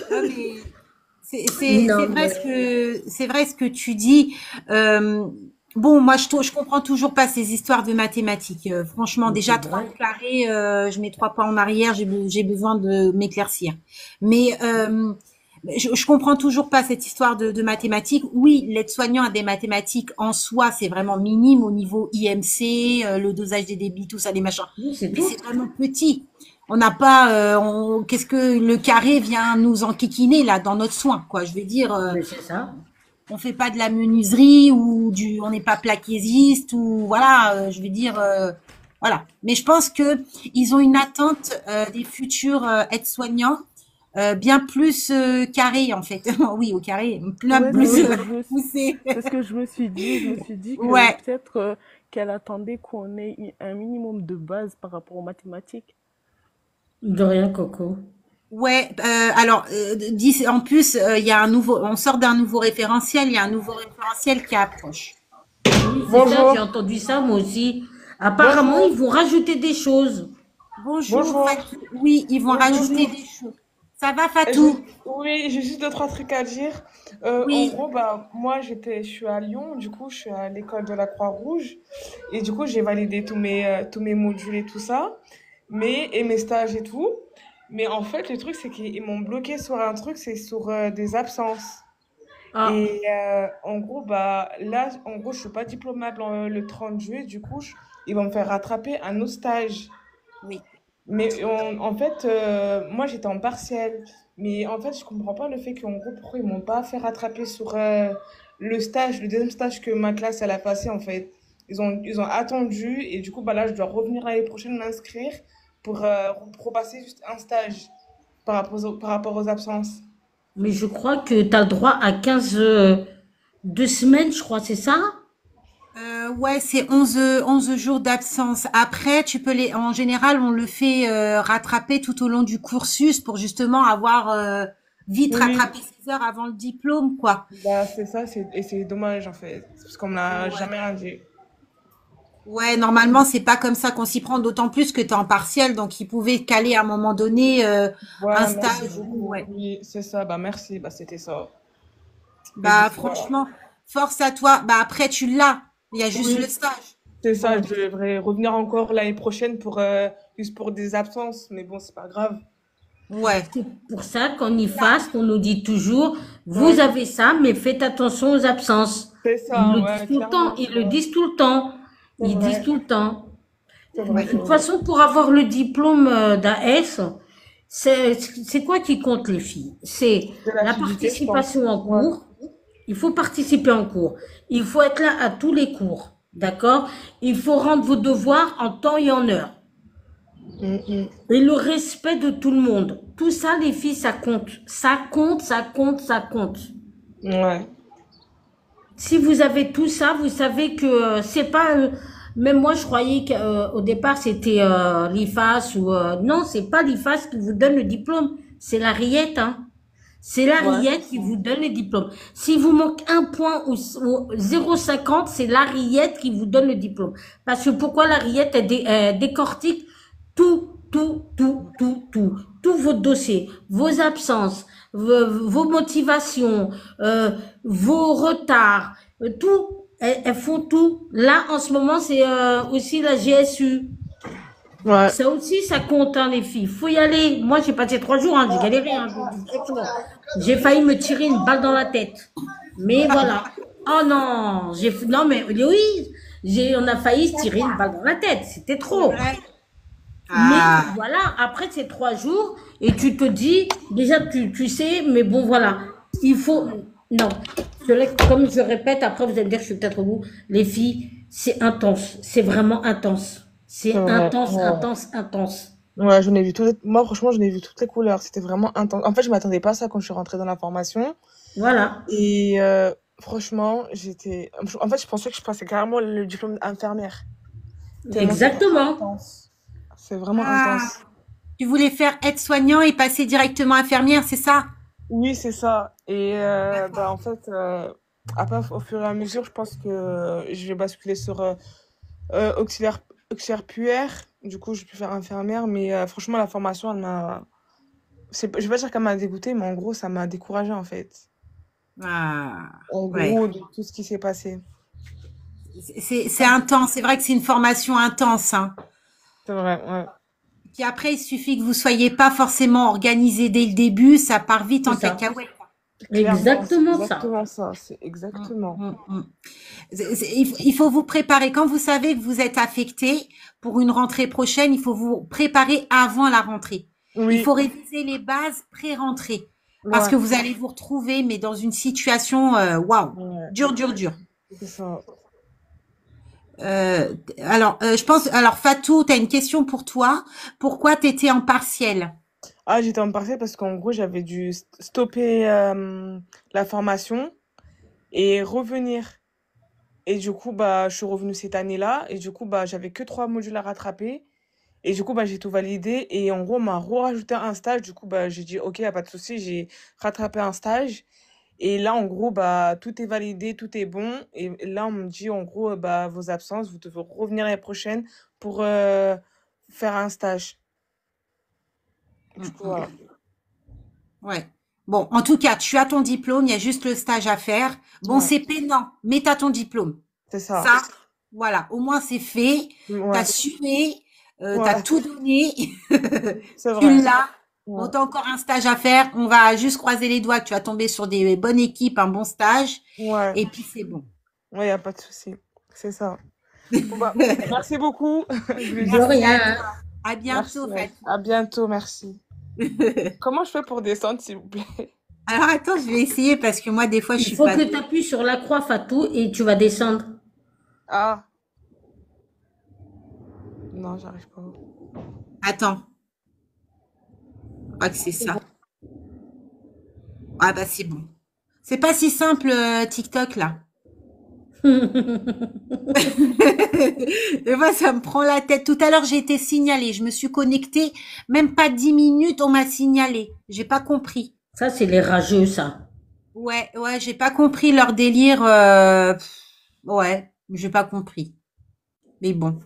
Non, mais c'est Non, vrai mais c'est vrai ce que tu dis. Euh, bon, moi je comprends toujours pas ces histoires de mathématiques. Franchement, c'est déjà trois vrai. au carré, je mets 3 pas en arrière, j'ai besoin de m'éclaircir. Mais je comprends toujours pas cette histoire de mathématiques. Oui, l'aide-soignant a des mathématiques en soi, c'est vraiment minime au niveau IMC, le dosage des débits, tout ça, des machins. Oui, c'est Mais tout. c'est vraiment petit. On n'a pas, qu'est-ce que le carré vient nous enquiquiner là dans notre soin, quoi. Je veux dire, Mais c'est ça. on fait pas de la menuiserie ou on n'est pas plaquésiste ou voilà, je veux dire, voilà. Mais je pense que ils ont une attente des futurs aides-soignants bien plus carré en fait. Oui, au carré, plein Ouais, plus poussé. c'est ce que je me suis dit. Je me suis dit que Ouais. peut-être qu'elle attendait qu'on ait un minimum de base par rapport aux mathématiques. De rien, Coco. Ouais, alors en plus il y a un nouveau, on sort d'un nouveau référentiel, il y a un nouveau référentiel qui approche. Oui, c'est ça, j'ai Bonjour, entendu ça moi aussi. Apparemment, ils bonjour, vont rajouter des choses. Bonjour bonjour, Fatou. Oui, ils vont rajouter bonjour. des choses. Ça va Et Fatou? oui, j'ai juste deux, trois trucs à dire. En Oui. gros, bah, moi, je suis à Lyon, du coup, je suis à l'école de la Croix-Rouge. Et du coup, j'ai validé tous mes modules et tout ça, et mes stages et tout. Mais en fait, le truc, c'est qu'ils m'ont bloqué sur un truc, c'est sur des absences. Ah, Et en gros, bah, là, en gros, je suis pas diplômable le 30 juillet, du coup, ils vont me faire rattraper un autre stage. Oui. Mais en fait, moi j'étais en partiel. Mais en fait, je comprends pas le fait qu'en gros, pourquoi ils m'ont pas fait rattraper sur le deuxième stage que ma classe elle a passé en fait. Ils ont attendu et du coup, bah là, je dois revenir l'année prochaine m'inscrire pour repasser juste un stage par rapport aux absences. mais je crois que tu as le droit à 15 2 semaines, je crois, c'est ça? Ouais, c'est 11 jours d'absence. Après, en général, on le fait rattraper tout au long du cursus pour justement avoir vite Oui, rattrapé ses heures avant le diplôme, quoi. bah c'est ça, et c'est dommage en fait, parce qu'on me l'a Ouais. jamais dit. Ouais, normalement, c'est pas comme ça qu'on s'y prend, d'autant plus que tu es en partiel, donc ils pouvaient caler à un moment donné un Voilà, merci stage. beaucoup. Ouais. Oui, c'est ça, bah merci, bah c'était ça. Et du Bah, coup, voilà. franchement, force à toi. Bah, après, tu l'as. Il y a juste le Oui, stage. c'est ça, Bon. je devrais revenir encore l'année prochaine juste pour des absences, mais bon, c'est pas grave. Ouais. C'est pour ça qu'on y fasse, qu'on nous dit toujours, vous Ouais, avez ça, mais faites attention aux absences. c'est Ils ça, le disent ouais, tout le temps, clairement, ils le disent tout le temps. c'est Ils disent vrai, tout le temps. c'est vrai, De c'est toute vrai. façon, pour avoir le diplôme d'AS, c'est quoi qui compte, les filles? C'est De la l'avidité, je pense. participation en Ouais. cours. Il faut participer en cours. Il faut être là à tous les cours. D'accord? Il faut rendre vos devoirs en temps et en heure. Mm, Et le respect de tout le monde. Tout ça, les filles, ça compte. Ça compte, ça compte, ça compte. ouais. Si vous avez tout ça, vous savez que c'est pas. Même moi, je croyais qu'au départ, c'était l'IFAS ou. Non, c'est pas l'IFAS qui vous donne le diplôme. C'est la RIET, hein. C'est la Ouais, RIET c'est qui ça. vous donne le diplôme. Si vous manque un point ou 0,50, c'est la RIET qui vous donne le diplôme. Parce que pourquoi la RIET décortique tout votre dossier, vos absences, vos motivations, vos retards, tout, elles font tout. Là, en ce moment, c'est aussi la GSU. Ouais. Ça aussi, ça compte, hein, les filles. Faut y aller. Moi, j'ai passé 3 jours, hein, j'ai galéré, hein, je vous dis franchement. J'ai failli me tirer une balle dans la tête. Mais voilà. Oh non, non, mais oui, on a failli se tirer une balle dans la tête. C'était C'est trop. vrai. Mais Ah. voilà, après ces 3 jours, et tu te dis, déjà, tu sais, mais bon, voilà. Il faut, non. Comme je répète, après, vous allez me dire, je suis peut-être au bout. Les filles, c'est intense. C'est vraiment intense. C'est C'est vrai. intense, Ouais. intense, intense. Ouais, moi, franchement, j'en ai vu toutes les couleurs. C'était vraiment intense. En fait, je m'attendais pas à ça quand je suis rentrée dans la formation. Voilà. Et Franchement, en fait, je pensais que je passais carrément le diplôme d'infirmière. Tellement c'est Exactement. intense. C'est vraiment Ah, intense. tu voulais faire aide-soignant et passer directement infirmière, c'est ça? Oui, c'est ça. Et en fait, après, au fur et à mesure, je pense que je vais basculer sur auxiliaire, auxiliaire puère. Du coup, je vais faire infirmière. Mais franchement, la formation, je vais pas dire qu'elle m'a dégoûtée, mais en gros, ça m'a découragée, en fait. Ah, En ouais. gros, de tout ce qui s'est passé. C'est intense. C'est vrai que c'est une formation intense, hein. C'est vrai, ouais. Puis après, il suffit que vous soyez pas forcément organisé dès le début, ça part vite C'est en ça. cacahuète. Clairement, c'est Exactement ça. exactement ça. C'est exactement. Il faut vous préparer. Quand vous savez que vous êtes affecté pour une rentrée prochaine, il faut vous préparer avant la rentrée. Il Oui, faut réviser les bases pré-rentrée. Parce ouais, que vous allez vous retrouver, mais dans une situation, waouh, ouais, dur, dur, dur. c'est ça. Je pense, alors Fatou, tu as une question pour toi. Pourquoi tu étais en partiel? Ah, j'étais en partiel parce qu'en gros, j'avais dû stopper la formation et revenir. Et du coup, je suis revenue cette année-là. Et du coup, j'avais que 3 modules à rattraper. Et du coup, j'ai tout validé. Et en gros, on m'a rajouté un stage. Du coup, j'ai dit, OK, y a pas de souci. J'ai rattrapé un stage. Et là, en gros, tout est validé, tout est bon. Et là, on me dit, en gros, vos absences, vous devez revenir l'année prochaine pour faire un stage. Mm, Du coup, mm. voilà. Ouais. Bon, en tout cas, tu as ton diplôme, il y a juste le stage à faire. Bon, Ouais, c'est peinant, mais tu as ton diplôme. c'est ça. Ça, voilà, au moins c'est fait. Tu Ouais, as sué, tu as ouais, tout donné. c'est Tu vrai. l'as. Ouais, Bon, tu as encore un stage à faire. On va juste croiser les doigts que tu vas tomber sur des bonnes équipes, un bon stage. ouais, Et puis c'est bon. ouais, y a pas de souci. C'est ça. Bon, merci beaucoup. Je voulais De juste. Merci à rien. toi. À Merci. bientôt, Fatou. À bientôt, merci. Comment je fais pour descendre, s'il vous plaît? Alors attends, je vais essayer parce que moi, des fois, je Il suis faut pas. que tu appuies sur la croix, Fatou, et tu vas descendre. Ah, non, j'arrive pas. Attends, je crois que c'est C'est ça. bon. Ah bah c'est bon. C'est pas si simple, TikTok là. Et moi, ça me prend la tête. Tout à l'heure, j'ai été signalée. Je me suis connectée. Même pas 10 minutes, on m'a signalé. J'ai pas compris. Ça, c'est les rageux, ça. Ouais, j'ai pas compris leur délire. Ouais, j'ai pas compris. Mais bon.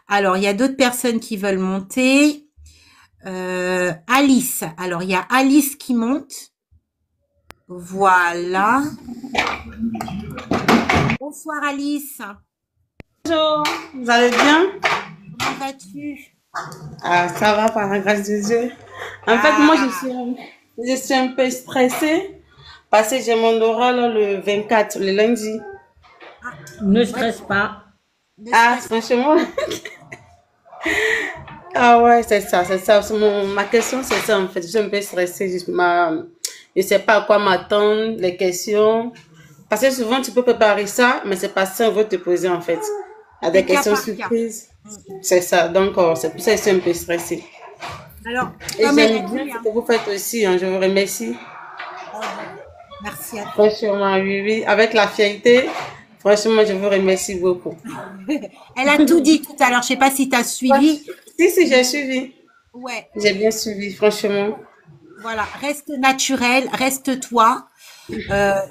Alors, il y a d'autres personnes qui veulent monter. Alice. Alors, il y a Alice qui monte. Voilà. Bonsoir Alice. Bonjour, vous allez bien? Comment vas-tu? Ah, ça va par la grâce de Dieu. En fait, moi, je suis un peu stressée parce que j'ai mon oral le 24, le lundi. Ne stresse pas. Ah, franchement. Ah ouais, c'est ça, c'est ça. Ma question, c'est ça, en fait. Je suis un peu stressée. Je sais pas à quoi m'attendre, les questions. Parce que souvent, tu peux préparer ça, mais c'est pas ça qu'on veut te poser, en fait. Il y a des C'est cas questions par cas. surprises. C'est ça. Donc, c'est pour ça que je suis un peu stressée. Alors, Et comme elle a j'aime bien dit, ce hein. que vous faites aussi, hein. Je vous remercie. Merci à toi. Franchement, oui, oui. Avec la fierté, franchement, je vous remercie beaucoup. Elle a tout dit tout à l'heure. Je sais pas si tu as suivi. Si, j'ai suivi. Ouais, J'ai bien suivi, franchement. voilà. Reste naturel, reste toi.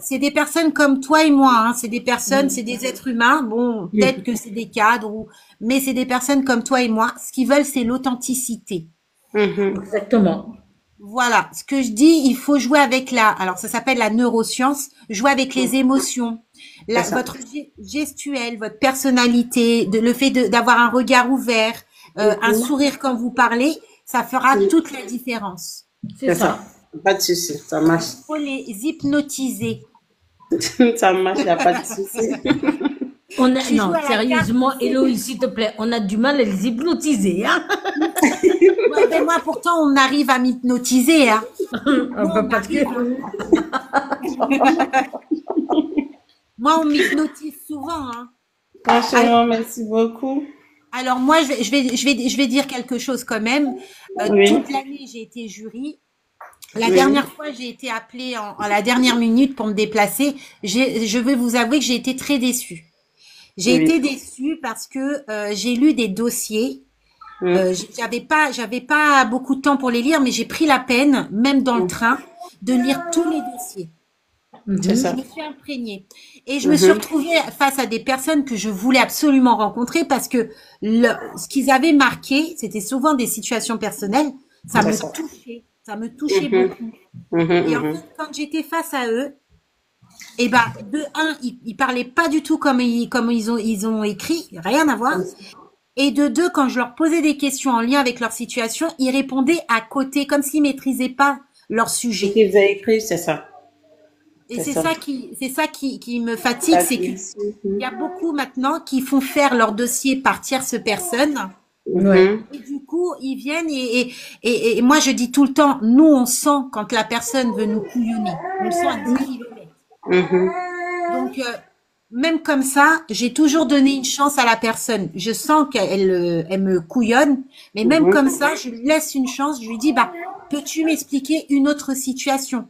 C'est des personnes comme toi et moi, hein. C'est des personnes, c'est des êtres humains. Bon, peut-être que c'est des cadres, mais c'est des personnes comme toi et moi. Ce qu'ils veulent, c'est l'authenticité. Mhm. Exactement. Voilà. Ce que je dis, il faut jouer avec alors ça s'appelle la neuroscience, jouer avec les émotions, C'est ça. votre gestuelle, votre personnalité, le fait d'avoir un regard ouvert, un sourire quand vous parlez, ça fera toute la différence. C'est ça. Pas de souci, ça marche. Il faut les hypnotiser. Ça marche, il n'y a pas de souci. On a, Tu joues non, à la sérieusement, carte. Héloïse, s'il te plaît, on a du mal à les hypnotiser, hein. Ouais, mais moi, pourtant, on arrive à m'hypnotiser, hein. Parce que... Moi, on m'hypnotise souvent, hein. Franchement, merci beaucoup. Alors moi, je vais dire quelque chose quand même. Oui. Toute l'année, j'ai été jury. La Oui. dernière fois, j'ai été appelée en la dernière minute pour me déplacer. Je vais vous avouer que j'ai été très déçue. J'ai Oui. été déçue parce que j'ai lu des dossiers. J'avais pas beaucoup de temps pour les lire, mais j'ai pris la peine, même dans le train, de lire tous les dossiers. C'est Je ça. me suis imprégnée. Et je me suis retrouvée face à des personnes que je voulais absolument rencontrer parce que ce qu'ils avaient marqué, c'était souvent des situations personnelles. Ça C'est me ça. touchait. Ça me touchait Mhm. beaucoup. Mhm, Et en mhm. fait, quand j'étais face à eux, eh ben, de un, ils parlaient pas du tout comme ils ont écrit, rien à voir. Et de deux, quand je leur posais des questions en lien avec leur situation, ils répondaient à côté, comme s'ils maîtrisaient pas leur Ce sujet. qu'ils avaient écrit, c'est ça. Et C'est c'est ça. ça qui me fatigue, c'est qu'il y a beaucoup maintenant qui font faire leur dossier par tierce personne. Ouais. Et du coup, ils viennent et moi, je dis tout le temps, nous, on sent quand la personne veut nous couillonner. On le sent à 10 kilomètres. Mhm. Donc, même comme ça, j'ai toujours donné une chance à la personne. Je sens elle me couillonne, mais même comme ça, je lui laisse une chance. Je lui dis, bah, peux-tu m'expliquer une autre situation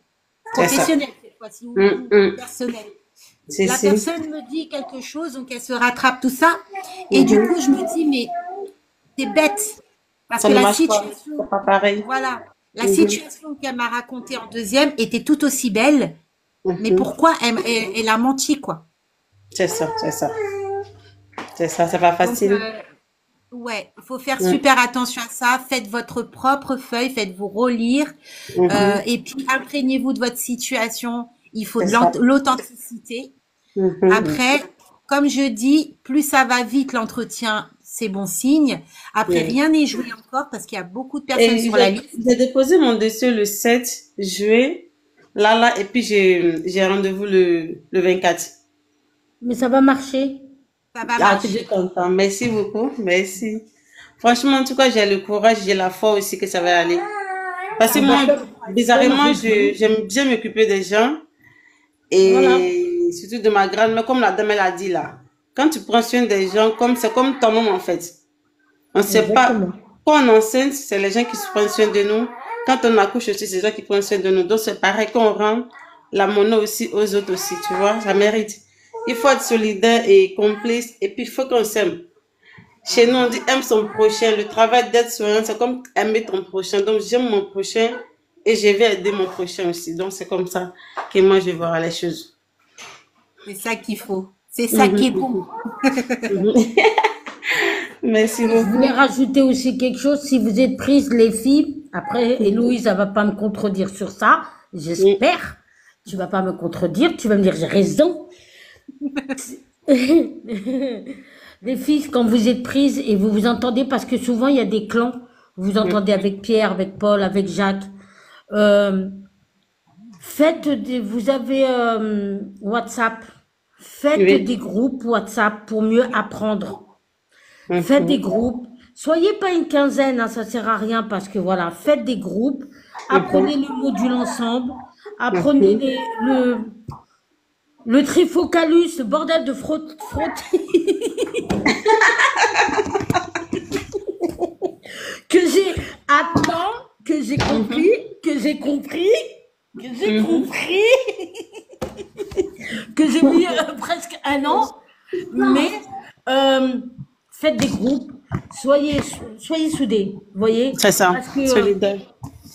C'est ça. professionnelle cette fois-ci ou personnelle? C'est La ça. personne me dit quelque chose, donc elle se rattrape tout ça. Et du coup, je me dis, mais c'est bête. Parce Ça que ne la marche pas. situation, C'est pas pareil. voilà, la situation qu'elle m'a racontée en deuxième était tout aussi belle. Mais pourquoi elle a menti, quoi? C'est ça, c'est ça. C'est ça, c'est pas Donc, facile. ouais, il faut faire super attention à ça. Faites votre propre feuille, faites-vous relire. Et puis, imprégnez-vous de votre situation. Il faut de C'est ça. l'authenticité. Mhm. Après, comme je dis, plus ça va vite l'entretien, c'est bon signe. Après, Oui. rien n'est joué encore parce qu'il y a beaucoup de personnes Et sur la liste. j'ai déposé mon dossier le 7 juillet. Là, et puis j'ai rendez-vous le 24. Mais ça va marcher. Ça va Ah, je suis marcher. content. Merci beaucoup. Merci. Franchement, en tout cas, j'ai le courage, j'ai la foi aussi que ça va aller. Parce que moi, bizarrement, j'aime bien m'occuper des gens. Et surtout de ma grand-mère, comme la dame elle a dit là. Quand tu prends soin des gens, c'est comme ton maman en fait. On ne sait pas. Exactement. Quand on est enceinte, c'est les gens qui se prennent soin de nous. Quand on accouche aussi, c'est les gens qui prennent soin de nous. Donc c'est pareil qu'on rend la monnaie aussi aux autres aussi, tu vois. Ça mérite. Il faut être solidaire et complice. Et puis il faut qu'on s'aime. Chez nous, on dit aime son prochain. Le travail d'être soignant, c'est comme aimer ton prochain. Donc j'aime mon prochain et je vais aider mon prochain aussi. Donc c'est comme ça que moi je vais voir les choses. C'est ça qu'il faut. C'est ça qui est bon. Merci Je beaucoup. voulais rajouter aussi quelque chose. Si vous êtes prises, les filles, après, Héloïse, elle va pas me contredire sur ça. J'espère. Tu vas pas me contredire. Tu vas me dire, j'ai raison. Les filles, quand vous êtes prises et vous vous entendez, parce que souvent, il y a des clans. Vous vous entendez avec Pierre, avec Paul, avec Jacques. Vous avez WhatsApp. Faites des groupes WhatsApp pour mieux apprendre. Faites des groupes. Soyez pas une quinzaine, hein, ça sert à rien parce que voilà, faites des groupes. Apprenez le module ensemble. Apprenez le trifocalus, le bordel de frotter. que j'ai compris, que j'ai mis presque un an, mais faites des groupes, soyez soudés, voyez. C'est ça, Parce que, solidaire.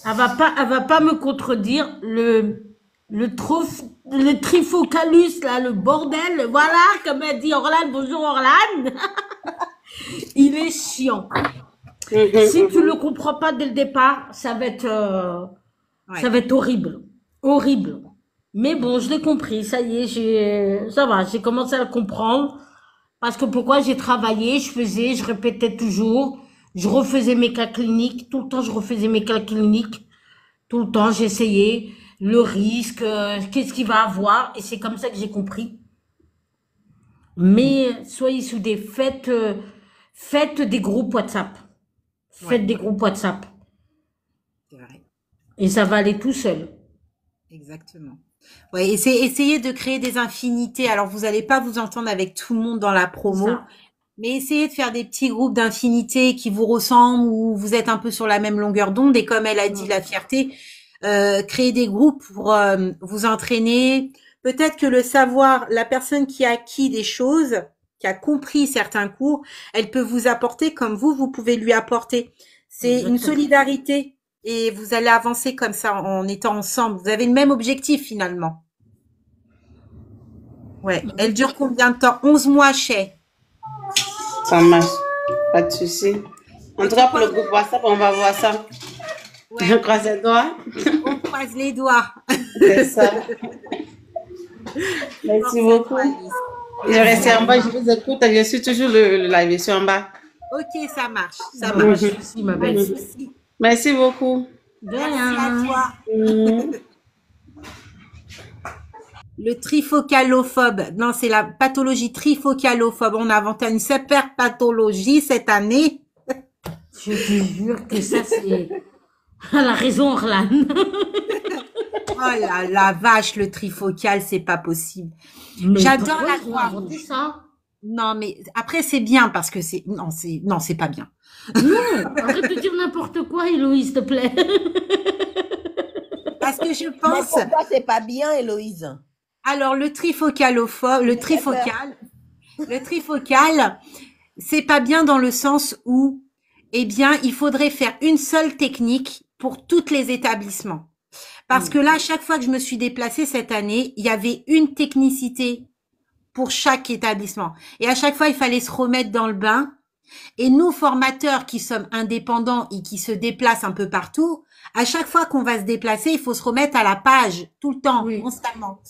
elle va pas me contredire le trifocalus là, le bordel, voilà, comme elle dit Orlan, bonjour Orlan. Il est chiant. Si tu le comprends pas dès le départ, ça va être horrible. Horrible. Mais bon, je l'ai compris, ça y est, ça va, j'ai commencé à le comprendre. Parce que pourquoi j'ai travaillé, je répétais toujours, je refaisais mes cas cliniques, tout le temps je refaisais mes cas cliniques, tout le temps j'essayais, le risque, qu'est-ce qu'il va avoir, et c'est comme ça que j'ai compris. Mais soyez soudés, faites des groupes WhatsApp. Faites des groupes WhatsApp. C'est vrai. Et ça va aller tout seul. Exactement. Ouais, essayez de créer des infinités. Alors, vous n'allez pas vous entendre avec tout le monde dans la promo, Ça. mais essayez de faire des petits groupes d'infinités qui vous ressemblent ou vous êtes un peu sur la même longueur d'onde. Et comme elle a dit, la fierté, créer des groupes pour vous entraîner. Peut-être que le savoir, la personne qui a acquis des choses, qui a compris certains cours, elle peut vous apporter comme vous pouvez lui apporter. C'est une Exactement. solidarité et vous allez avancer comme ça en étant ensemble. Vous avez le même objectif finalement. Ouais. Elle dure combien de temps? 11 mois, chez. Ça marche. Pas de souci. En tout cas, pour le groupe WhatsApp, on va voir ça. Je Ouais, croise les doigts. on croise les doigts. C'est ça. Merci Force à beaucoup. toi, Alice. Je reste en bas, je vous écoute. Je suis toujours le live, je suis en bas. Ok, ça marche. Ça Pas de marche. souci, ma Pas de belle. souci. Merci beaucoup. De Merci à rien. toi. Mm. Le trifocalophobe. Non, c'est la pathologie trifocalophobe. On a inventé une super pathologie cette année. Je te jure que ça, c'est... Elle a raison, Orlan. Oh la vache, le trifocal, c'est pas possible. Mais J'adore pourquoi la ils ont inventé Croix-Rouge. ça? Non, mais après, c'est bien parce que non, c'est pas bien. Non, arrête de dire n'importe quoi, Héloïse, s'il te plaît. Parce que je Mais pense, pourquoi c'est pas bien, Héloïse? alors, le trifocalophobe, Tu me fais peur. le trifocal, c'est pas bien dans le sens où, eh bien, il faudrait faire une seule technique pour tous les établissements. Parce que là, chaque fois que je me suis déplacée cette année, il y avait une technicité pour chaque établissement. Et à chaque fois, il fallait se remettre dans le bain. Et nous, formateurs qui sommes indépendants et qui se déplacent un peu partout, à chaque fois qu'on va se déplacer, il faut se remettre à la page tout le temps, Oui. constamment.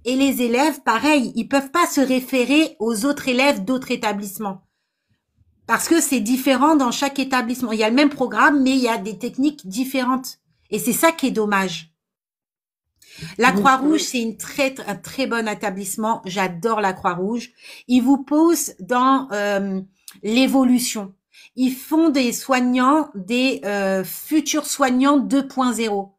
Et les élèves, pareil, ils peuvent pas se référer aux autres élèves d'autres établissements. Parce que c'est différent dans chaque établissement. Il y a le même programme, mais il y a des techniques différentes. Et c'est ça qui est dommage. La Oui. Croix-Rouge, c'est un très bon établissement. J'adore la Croix-Rouge. Ils vous poussent dans l'évolution. Ils font des soignants, des futurs soignants 2.0.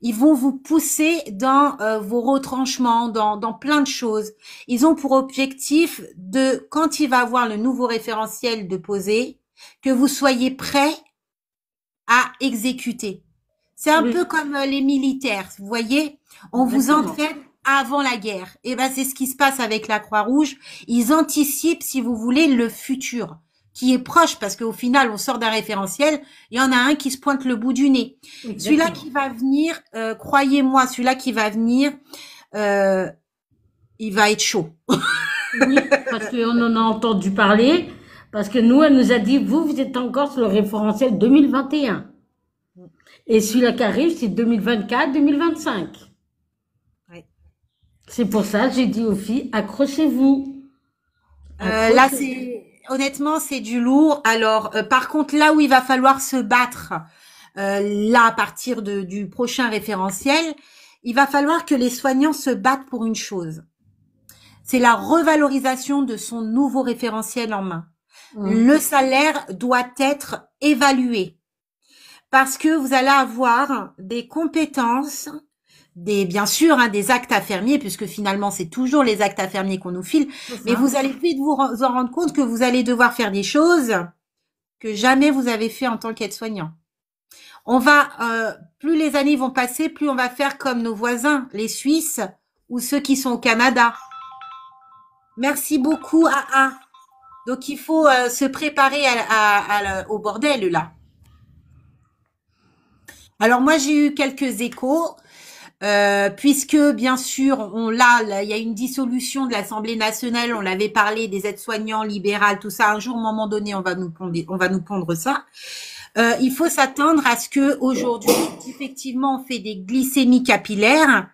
Ils vont vous pousser dans vos retranchements, dans plein de choses. Ils ont pour objectif de, quand il va avoir le nouveau référentiel de poser, que vous soyez prêts à exécuter. C'est un Oui. peu comme les militaires, vous voyez, on vous Exactement. entraîne avant la guerre. Et ben c'est ce qui se passe avec la Croix-Rouge. Ils anticipent, si vous voulez, le futur qui est proche, parce qu'au final, on sort d'un référentiel, il y en a un qui se pointe le bout du nez. Celui-là Exactement. qui va venir, croyez-moi, celui-là qui va venir, il va être chaud. Oui, parce qu'on en a entendu parler, parce que nous, elle nous a dit, vous êtes encore sur le référentiel 2021. Et celui-là qui arrive, c'est 2024-2025. Ouais. C'est pour ça que j'ai dit aux filles, accrochez-vous. Là, Accrochez-vous. honnêtement, c'est du lourd. Alors, par contre, là où il va falloir se battre, là, à partir du prochain référentiel, il va falloir que les soignants se battent pour une chose. C'est la revalorisation de son nouveau référentiel en main. Le salaire doit être évalué parce que vous allez avoir des compétences, bien sûr, des actes infirmiers, puisque finalement, c'est toujours les actes infirmiers qu'on nous file, mais vous allez vite vous en rendre compte que vous allez devoir faire des choses que jamais vous avez fait en tant qu'aide-soignant. On va, plus les années vont passer, plus on va faire comme nos voisins, les Suisses ou ceux qui sont au Canada. Merci beaucoup, AA. Donc, il faut se préparer au bordel, là. Alors, moi, j'ai eu quelques échos, puisque, bien sûr, il y a une dissolution de l'Assemblée nationale, on l'avait parlé, des aides-soignants, libérales, tout ça. Un jour, à un moment donné, on va nous pondre ça. Il faut s'attendre à ce que aujourd'hui, effectivement, on fait des glycémies capillaires.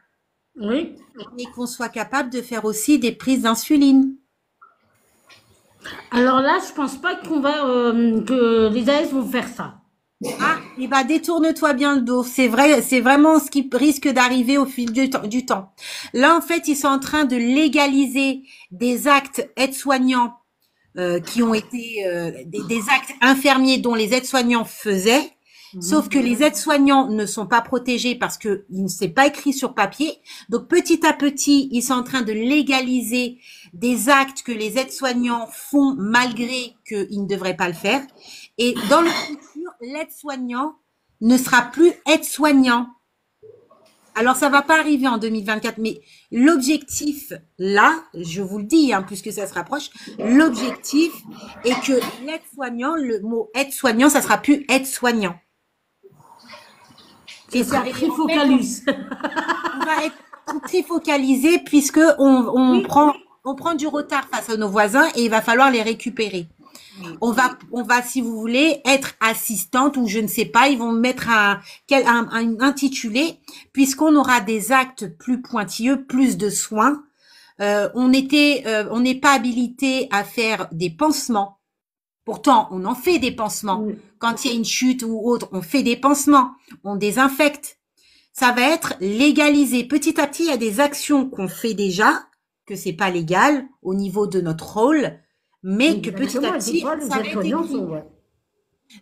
Oui. Et qu'on soit capable de faire aussi des prises d'insuline. Alors là, je pense pas que les AS vont faire ça. Ah, et bah détourne-toi bien le dos. C'est vrai, c'est vraiment ce qui risque d'arriver au fil du temps. Là, en fait, ils sont en train de légaliser des actes aides-soignants qui ont été des actes infirmiers dont les aides-soignants faisaient. Sauf que les aides-soignants ne sont pas protégés parce que il ne s'est pas écrit sur papier. Donc petit à petit, ils sont en train de légaliser des actes que les aides-soignants font malgré qu'ils ne devraient pas le faire. Et dans le futur, l'aide-soignant ne sera plus aide-soignant. Alors, ça va pas arriver en 2024, mais l'objectif, là, je vous le dis, hein, puisque ça se rapproche, l'objectif est que l'aide-soignant, le mot aide-soignant, ça sera plus aide-soignant. Ça sera très focalise. On va être très focalisé puisque on prend du retard face à nos voisins et il va falloir les récupérer. On va, si vous voulez, être assistante ou je ne sais pas, ils vont mettre un intitulé puisqu'on aura des actes plus pointilleux, plus de soins. On n'est pas habilité à faire des pansements. Pourtant, on en fait des pansements. Quand il y a une chute ou autre, on fait des pansements. On désinfecte. Ça va être légalisé. Petit à petit, il y a des actions qu'on fait déjà, que c'est pas légal au niveau de notre rôle, mais que petit à petit, ça va être équilibré.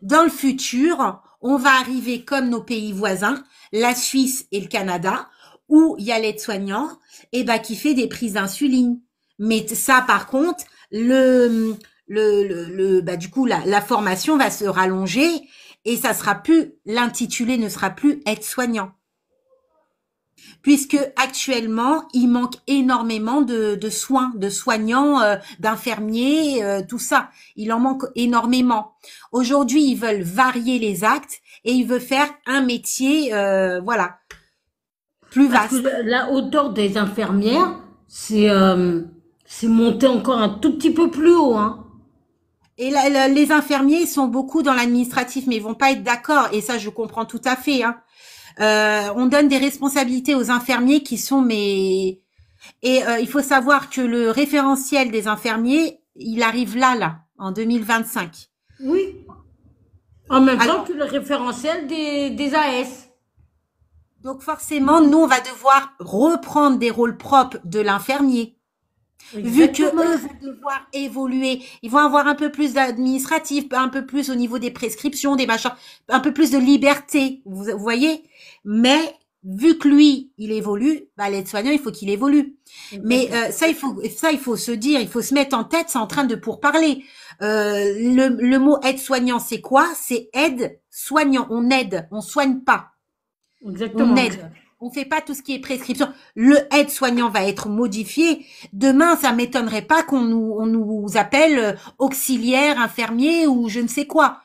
Dans le futur, on va arriver comme nos pays voisins, la Suisse et le Canada, où il y a l'aide-soignant, qui fait des prises d'insuline. Mais ça, par contre, du coup, la formation va se rallonger et ça sera plus, l'intitulé ne sera plus aide-soignant. Puisque actuellement, il manque énormément de soins, de soignants, d'infirmiers, tout ça. Il en manque énormément. Aujourd'hui, ils veulent varier les actes et ils veulent faire un métier, plus vaste. Parce que la hauteur des infirmières, c'est monté encore un tout petit peu plus haut, hein. Et les infirmiers sont beaucoup dans l'administratif, mais ils vont pas être d'accord. Et ça, je comprends tout à fait, hein. On donne des responsabilités aux infirmiers qui sont il faut savoir que le référentiel des infirmiers, il arrive là, en 2025. Oui. En même temps que le référentiel des AS. Donc forcément, nous, on va devoir reprendre des rôles propres de l'infirmier. Vu que eux vont devoir évoluer, ils vont avoir un peu plus d'administratif, un peu plus au niveau des prescriptions, des machins, un peu plus de liberté, vous voyez. Mais vu que lui, il évolue, l'aide-soignant, il faut qu'il évolue. Mais ça, il faut se dire, il faut se mettre en tête, c'est en train de pourparler. Le mot aide-soignant, c'est quoi? C'est aide-soignant. On aide, on soigne pas. Exactement. On aide. On fait pas tout ce qui est prescription. Le aide-soignant va être modifié. Demain, ça m'étonnerait pas on nous appelle auxiliaire, infirmier ou je ne sais quoi.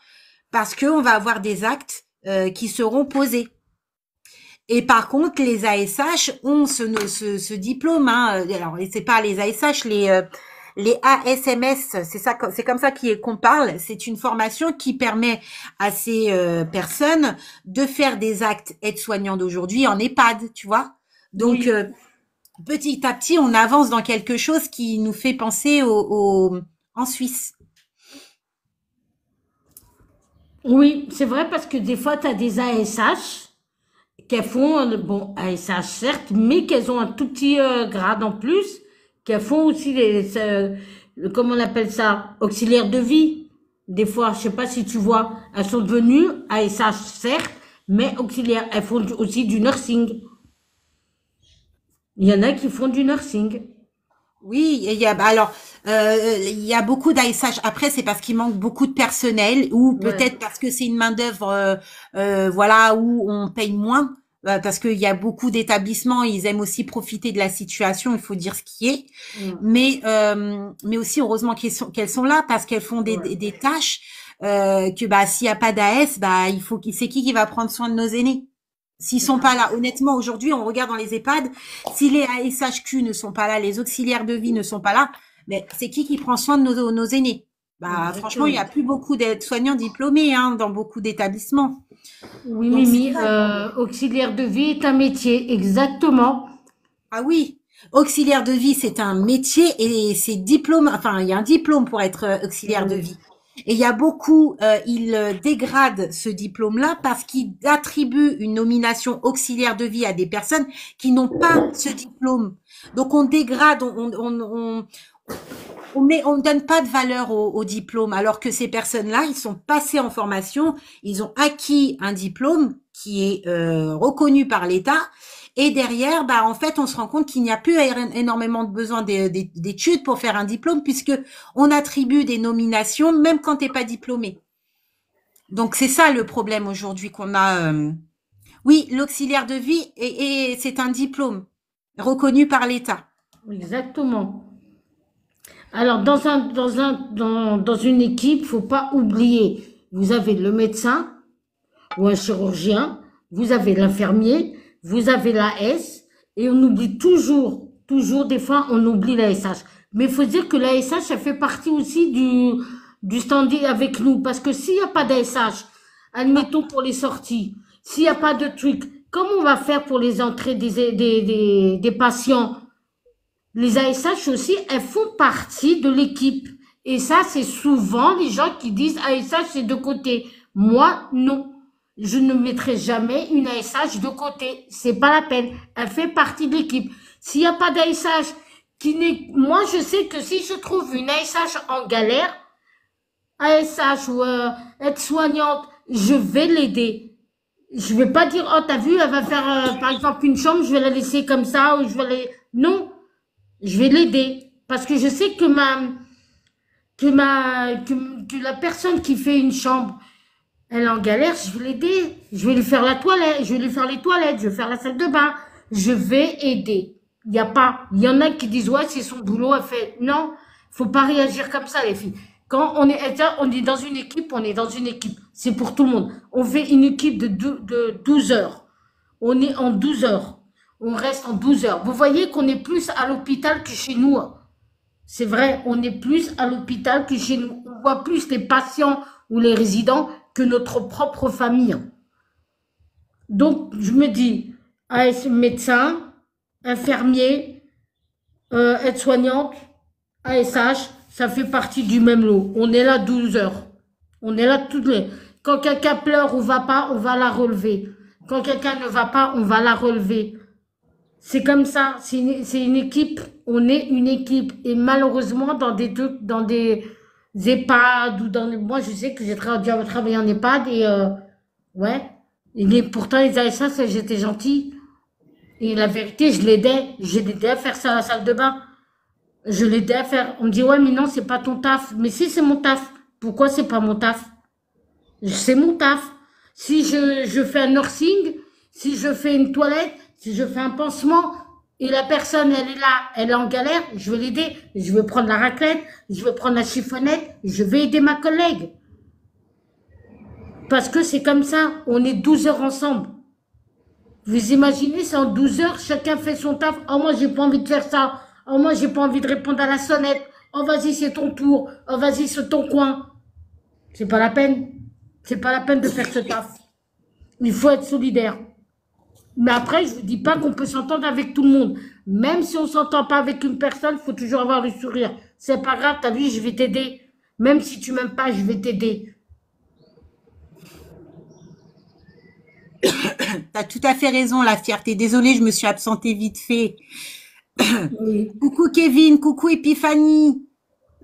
Parce que on va avoir des actes, qui seront posés. Et par contre, les ASH ont ce diplôme, hein. Alors, c'est pas les ASH, les ASMS, c'est comme ça qu'on parle. C'est une formation qui permet à ces personnes de faire des actes aides-soignants d'aujourd'hui en EHPAD, tu vois. Donc, petit à petit, on avance dans quelque chose qui nous fait penser en Suisse. Oui, c'est vrai parce que des fois, tu as des ASH qu'elles font, ASH certes, mais qu'elles ont un tout petit grade en plus, qu'elles font aussi comment on appelle ça, auxiliaires de vie. Des fois, je sais pas si tu vois, elles sont devenues ASH certes, mais auxiliaires, elles font aussi du nursing. Il y en a qui font du nursing. Oui, il y a beaucoup d'ASH. Après, c'est parce qu'il manque beaucoup de personnel ou peut-être parce que c'est une main-d'œuvre, où on paye moins. Parce qu'il y a beaucoup d'établissements, ils aiment aussi profiter de la situation, il faut dire ce qui est. Mais aussi, heureusement qu'elles sont là parce qu'elles font des tâches, s'il y a pas d'AS, c'est qui va prendre soin de nos aînés? S'ils sont pas là, honnêtement, aujourd'hui, on regarde dans les EHPAD, si les ASHQ ne sont pas là, les auxiliaires de vie ne sont pas là, mais c'est qui prend soin de nos aînés? Franchement, il y a plus beaucoup d'aides-soignants diplômés, hein, dans beaucoup d'établissements. Oui, Mimi, auxiliaire de vie est un métier, exactement. Ah oui, auxiliaire de vie, c'est un métier et c'est diplôme, il y a un diplôme pour être auxiliaire de vie. Et il y a beaucoup, ils dégradent ce diplôme-là parce qu'ils attribuent une nomination auxiliaire de vie à des personnes qui n'ont pas ce diplôme. Donc on dégrade, on donne pas de valeur au diplôme, alors que ces personnes-là, ils sont passés en formation, ils ont acquis un diplôme qui est reconnu par l'État. Et derrière, en fait, on se rend compte qu'il n'y a plus énormément de besoin d'études pour faire un diplôme, puisque on attribue des nominations même quand t'es pas diplômé. Donc c'est ça le problème aujourd'hui qu'on a Oui, l'auxiliaire de vie, et c'est un diplôme reconnu par l'État. Exactement. Alors, dans une équipe, faut pas oublier, vous avez le médecin ou un chirurgien, vous avez l'infirmier, vous avez la S, et on oublie toujours, des fois, on oublie la SH. Mais il faut dire que la SH, elle fait partie aussi du standing avec nous, parce que s'il n'y a pas d'ASH, admettons pour les sorties, s'il n'y a pas de truc, comment on va faire pour les entrées des patients? Les ASH aussi, elles font partie de l'équipe. Et ça, c'est souvent les gens qui disent ASH, c'est de côté. Moi, non. Je ne mettrai jamais une ASH de côté. C'est pas la peine. Elle fait partie de l'équipe. S'il n'y a pas d'ASH moi, je sais que si je trouve une ASH en galère, ASH ou aide-soignante, je vais l'aider. Je vais pas dire, oh, t'as vu, elle va faire, par exemple, une chambre, je vais la laisser comme ça, ou je vais non. Je vais l'aider. Parce que je sais que la personne qui fait une chambre, elle est en galère, je vais l'aider. Je vais lui faire la toilette, je vais lui faire les toilettes, je vais faire la salle de bain. Je vais aider. Il y en a qui disent, ouais, c'est son boulot, elle fait, non, faut pas réagir comme ça, les filles. Quand on est dans une équipe, on est dans une équipe. C'est pour tout le monde. On fait une équipe de 12 heures. On est en 12 heures. On reste en 12 heures. Vous voyez qu'on est plus à l'hôpital que chez nous. C'est vrai, on est plus à l'hôpital que chez nous. On voit plus les patients ou les résidents que notre propre famille. Donc, je me dis, médecin, infirmier, aide-soignante, ASH, ça fait partie du même lot. On est là 12 heures. On est là toutes les... Quand quelqu'un pleure ou va pas, on va la relever. Quand quelqu'un ne va pas, on va la relever. C'est comme ça, c'est une équipe, on est une équipe. Et malheureusement, dans des EHPAD ou moi, je sais que j'ai travaillé en EHPAD et ouais. Et pourtant, les ASH, j'étais gentille. Et la vérité, je l'aidais à faire ça à la salle de bain. Je l'aidais à faire. On me dit, ouais, mais non, c'est pas ton taf. Mais si, c'est mon taf. Pourquoi c'est pas mon taf? C'est mon taf. Si je fais un nursing, si je fais une toilette, si je fais un pansement, et la personne, elle est là, elle est en galère, je vais l'aider. Je vais prendre la raclette, je vais prendre la chiffonnette, je vais aider ma collègue. Parce que c'est comme ça, on est 12 heures ensemble. Vous imaginez, c'est en 12 heures, chacun fait son taf. Oh, moi, j'ai pas envie de faire ça. Oh, moi, j'ai pas envie de répondre à la sonnette. Oh, vas-y, c'est ton tour. Oh, vas-y, c'est ton coin. C'est pas la peine. C'est pas la peine de faire ce taf. Il faut être solidaire. Mais après, je vous dis pas qu'on peut s'entendre avec tout le monde. Même si on s'entend pas avec une personne, il faut toujours avoir le sourire. C'est pas grave, t'as vu, je vais t'aider. Même si tu m'aimes pas, je vais t'aider. T'as tout à fait raison, la fierté. Désolée, je me suis absentée vite fait. Oui. Coucou Kevin, coucou Épiphanie.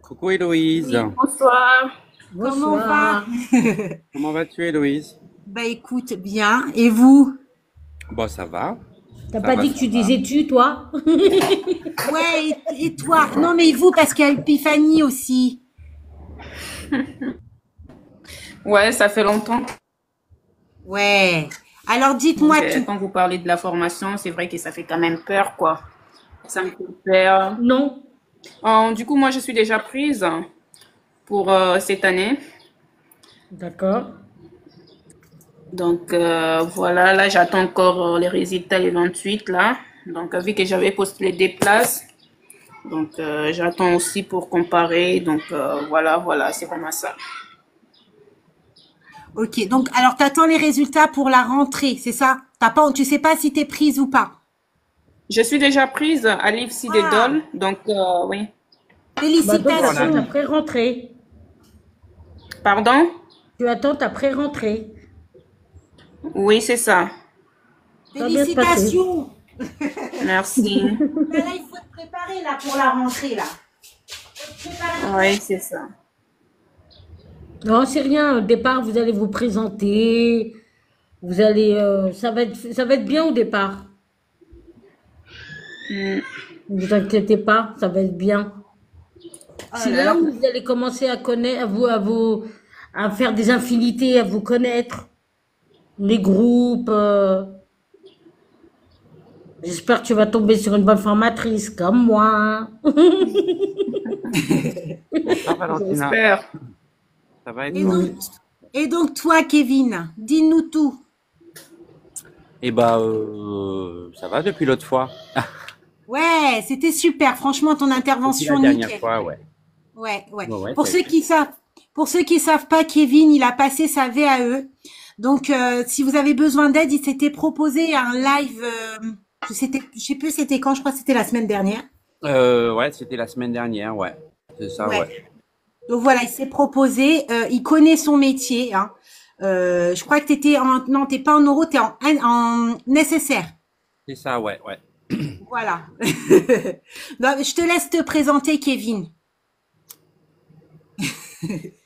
Coucou Héloïse. Oui, bonsoir. Comment va? Comment vas-tu Héloïse? Bah écoute, bien. Et vous? Bon, ça va. T'as pas dit que tu disais tu, toi? Ouais, et toi? Non, mais vous, parce qu'il y a Épiphanie aussi. Ouais, ça fait longtemps. Ouais. Alors dites-moi tout. Quand vous parlez de la formation, c'est vrai que ça fait quand même peur, quoi. Ça me fait peur. Non. Du coup, moi, je suis déjà prise pour cette année. D'accord. Donc, voilà, là, j'attends encore les résultats les 28, là. Donc, vu que j'avais postulé des places, donc j'attends aussi pour comparer. Donc, voilà, c'est vraiment ça. Ok, donc alors t'attends les résultats pour la rentrée, c'est ça? Tu sais pas si t'es prise ou pas? Je suis déjà prise à l'IFSI des Dôles, donc oui. Félicitations. Tu attends ta pré-rentrée. Pardon? Tu attends ta pré-rentrée. Oui, c'est ça. Félicitations. Merci. Là, il faut te préparer là pour la rentrée là. Oui, c'est ça. Non, c'est rien. Au départ, vous allez vous présenter. Vous allez, ça va être bien au départ. Ne vous inquiétez pas, ça va être bien. C'est là où vous allez commencer à connaître, à faire des infinités, à vous connaître. les groupes. J'espère que tu vas tomber sur une bonne formatrice comme moi. Bonsoir Valentina. J'espère. Ça va et Et toi? donc, et donc toi, Kevin, dis-nous tout. Eh bah, ça va depuis l'autre fois. Ouais, c'était super. Franchement, ton Depuis la intervention, dernière nickel. fois, ouais. Ouais, ouais. Ouais, ouais, Pour ça a ceux été. qui savent pas, Kevin, il a passé sa VAE. Donc, si vous avez besoin d'aide, il s'était proposé un live. Je sais plus c'était quand. Je crois que c'était la semaine dernière. Ouais, c'était la semaine dernière, ouais. C'est ça, Ouais. ouais. Donc voilà, il s'est proposé. Il connaît son métier. Hein. Je crois que non, t'es pas en euro, t'es en nécessaire. C'est ça, ouais, ouais. Voilà. Non, je te laisse te présenter, Kevin.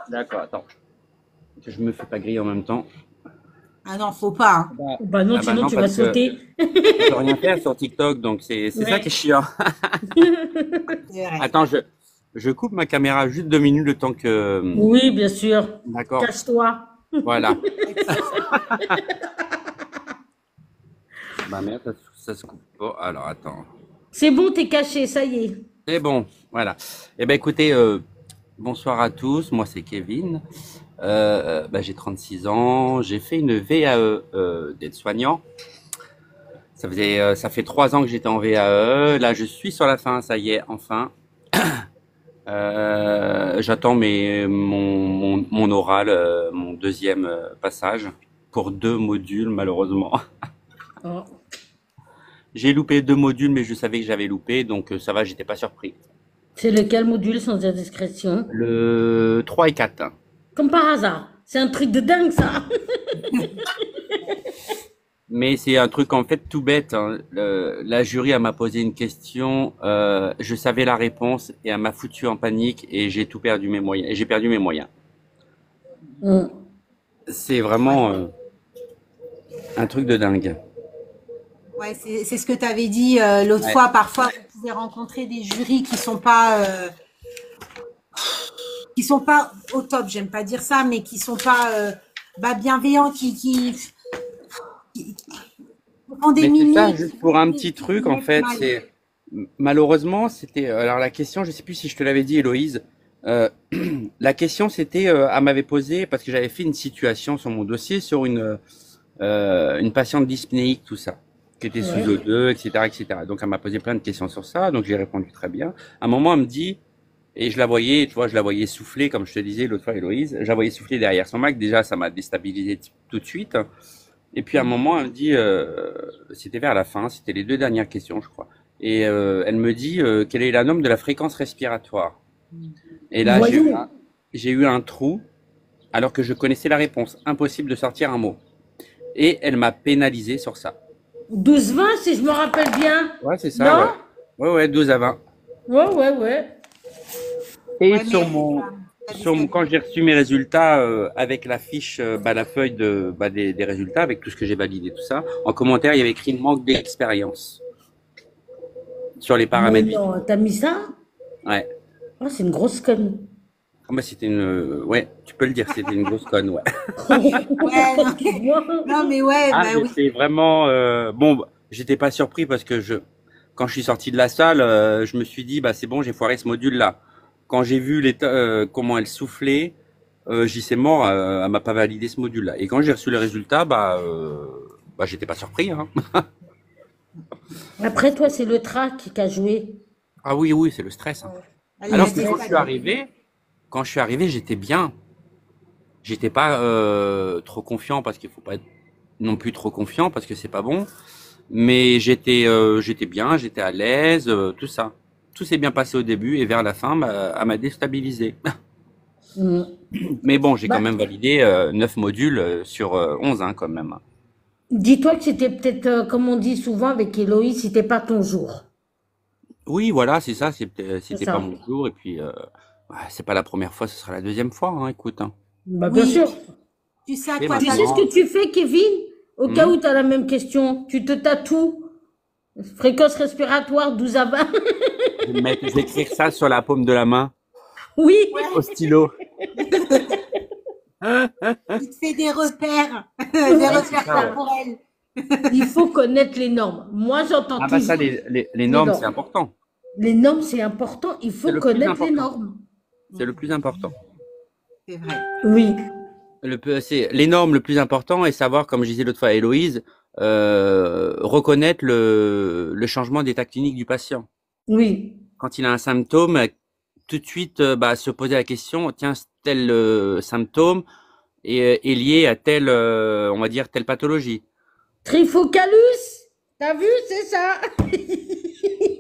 D'accord, attends. Que je me fais pas griller en même temps. Ah non, faut pas. Hein. Bah non, Ah bah sinon non, tu vas parce que sauter. je peux rien faire sur TikTok, donc c'est ça Ouais. qui est chiant. C'est vrai. Attends, je coupe ma caméra juste 2 minutes le temps que... Oui, bien sûr. D'accord, Cache-toi. voilà. Bah merde, ça se coupe pas. Alors, attends. C'est bon, t'es caché, ça y est. C'est bon, voilà. Eh ben écoutez, bonsoir à tous. Moi, c'est Kevin. Bah, j'ai 36 ans. J'ai fait une VAE d'aide-soignant. Ça fait 3 ans que j'étais en VAE. Là, je suis sur la fin. Ça y est, enfin. J'attends mon oral, mon deuxième passage pour 2 modules, malheureusement. Oh. J'ai loupé 2 modules, mais je savais que j'avais loupé, donc ça va, j'étais pas surpris. C'est lequel module sans indiscrétion? Le 3 et 4. Comme par hasard. C'est un truc de dingue, ça. Mais c'est un truc en fait tout bête, hein. La jury elle m'a posé une question, je savais la réponse et elle m'a foutu en panique et j'ai tout perdu mes moyens. Et j'ai perdu mes moyens. Mm. C'est vraiment un truc de dingue. Ouais, c'est ce que tu avais dit l'autre Ouais. fois. Parfois, vous pouvez rencontrer des jurys qui sont pas au top. J'aime pas dire ça, mais qui sont pas bienveillants, qui font des Mais c'est ça, mimiques, juste pour un qui petit qui truc, vous en mettent fait, mal. c'est malheureusement, c'était alors la question, je sais plus si je te l'avais dit, Héloïse. euh, la question, c'était, elle m'avait posé parce que j'avais fait une situation sur mon dossier sur une patiente dyspnéique, tout ça, qui était sous Ouais. O2, etc., etc. Donc elle m'a posé plein de questions sur ça, donc j'ai répondu très bien. À un moment, elle me dit, et je la voyais, tu vois, je la voyais souffler, comme je te disais l'autre fois, Héloïse, je la voyais souffler derrière son Mac. Déjà, ça m'a déstabilisé tout de suite. Et puis à un moment, elle me dit, c'était vers la fin, c'était les 2 dernières questions, je crois. Et elle me dit, quel est la norme de la fréquence respiratoire? Et là, Voyons. j'ai eu un trou, alors que je connaissais la réponse. Impossible de sortir un mot. Et elle m'a pénalisé sur ça. 12-20, si je me rappelle bien. Ouais, c'est ça, Non? ouais. Ouais, ouais, 12 à 20. Ouais, ouais, ouais. Et Ouais, sur mais quand j'ai reçu mes résultats avec la fiche, la feuille des résultats, avec tout ce que j'ai validé, tout ça, en commentaire, il y avait écrit manque d'expérience sur les Mais paramètres vitaux. non, t'as mis ça? Ouais. Oh, c'est une grosse conne. Ah bah, c'était ouais, tu peux le dire, c'était une grosse conne, ouais. ouais, non, Excuse-moi. non, mais ouais, Ah, bah mais oui. c'est vraiment bon. J'étais pas surpris parce que quand je suis sorti de la salle, je me suis dit, bah c'est bon, j'ai foiré ce module-là. Quand j'ai vu comment elle soufflait, j'y c'est mort, elle m'a pas validé ce module-là. Et quand j'ai reçu les résultats, j'étais pas surpris, hein. Après, toi, c'est le trac qui a joué. Ah oui, oui, c'est le stress, hein. Elle Alors l'a que quand je suis arrivé, j'étais bien. J'étais pas trop confiant parce qu'il faut pas être non plus trop confiant parce que c'est pas bon. Mais j'étais bien, j'étais à l'aise, tout ça. Tout s'est bien passé au début et vers la fin, elle m'a déstabilisé. Mm. Mais bon, j'ai quand Bah, même validé 9 modules sur 11, hein, quand même. dis-toi que c'était peut-être, comme on dit souvent avec Héloïse, c'était pas ton jour. Oui, voilà, c'est ça. C'est C'était pas ça. mon jour. Et puis, c'est pas la première fois, ce sera la deuxième fois, hein, écoute. Hein. Bah, bien Oui, sûr. tu sais à Et quoi Tu sais ce maintenant, que tu fais, Kevin? Au cas hmm, où tu as la même question, tu te tatoues. Fréquence respiratoire 12 à 20. je vais écrire ça sur la paume de la main, Oui. au stylo. Il te fait des repères, des Ouais, c'est repères ça, ouais. temporels. Il faut connaître les normes. Moi, j'entends Ah bah ça, toujours les les normes, c'est normes. important. Les normes, c'est important. Il C'est faut le plus connaître les important. normes. C'est le plus important. C'est vrai. Oui. C'est les normes le plus important et savoir, comme je disais l'autre fois à Héloïse, reconnaître le changement d'état clinique du patient. Oui. Quand il a un symptôme, tout de suite, se poser la question, tiens, tel symptôme est lié à telle, on va dire, telle pathologie. Trifocalus. T'as vu, c'est ça.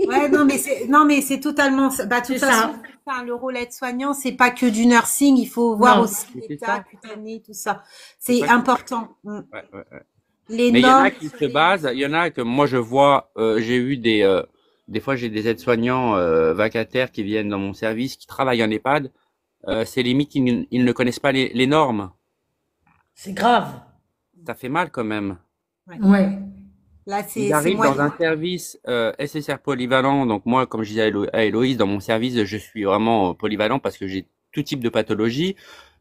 Ouais, non, mais c'est totalement, bah, de toute C'est façon, ça. c'est ça, le rôle aide-soignant, c'est pas que du nursing, il faut voir Non. aussi C'est l'état ça. cutané, tout ça. C'est C'est ça que- important. ouais, ouais, ouais. Les Mais il y en a normes, qui se basent, il y en a que moi je vois, j'ai eu des fois j'ai des aides-soignants vacataires qui viennent dans mon service, qui travaillent en EHPAD, c'est limite ils ne connaissent pas les normes. C'est grave. Ça fait mal quand même. Ouais. là, Ils c'est arrivent moi. dans un service SSR polyvalent, donc moi comme je disais à Héloïse, dans mon service je suis vraiment polyvalent parce que j'ai tout type de pathologie.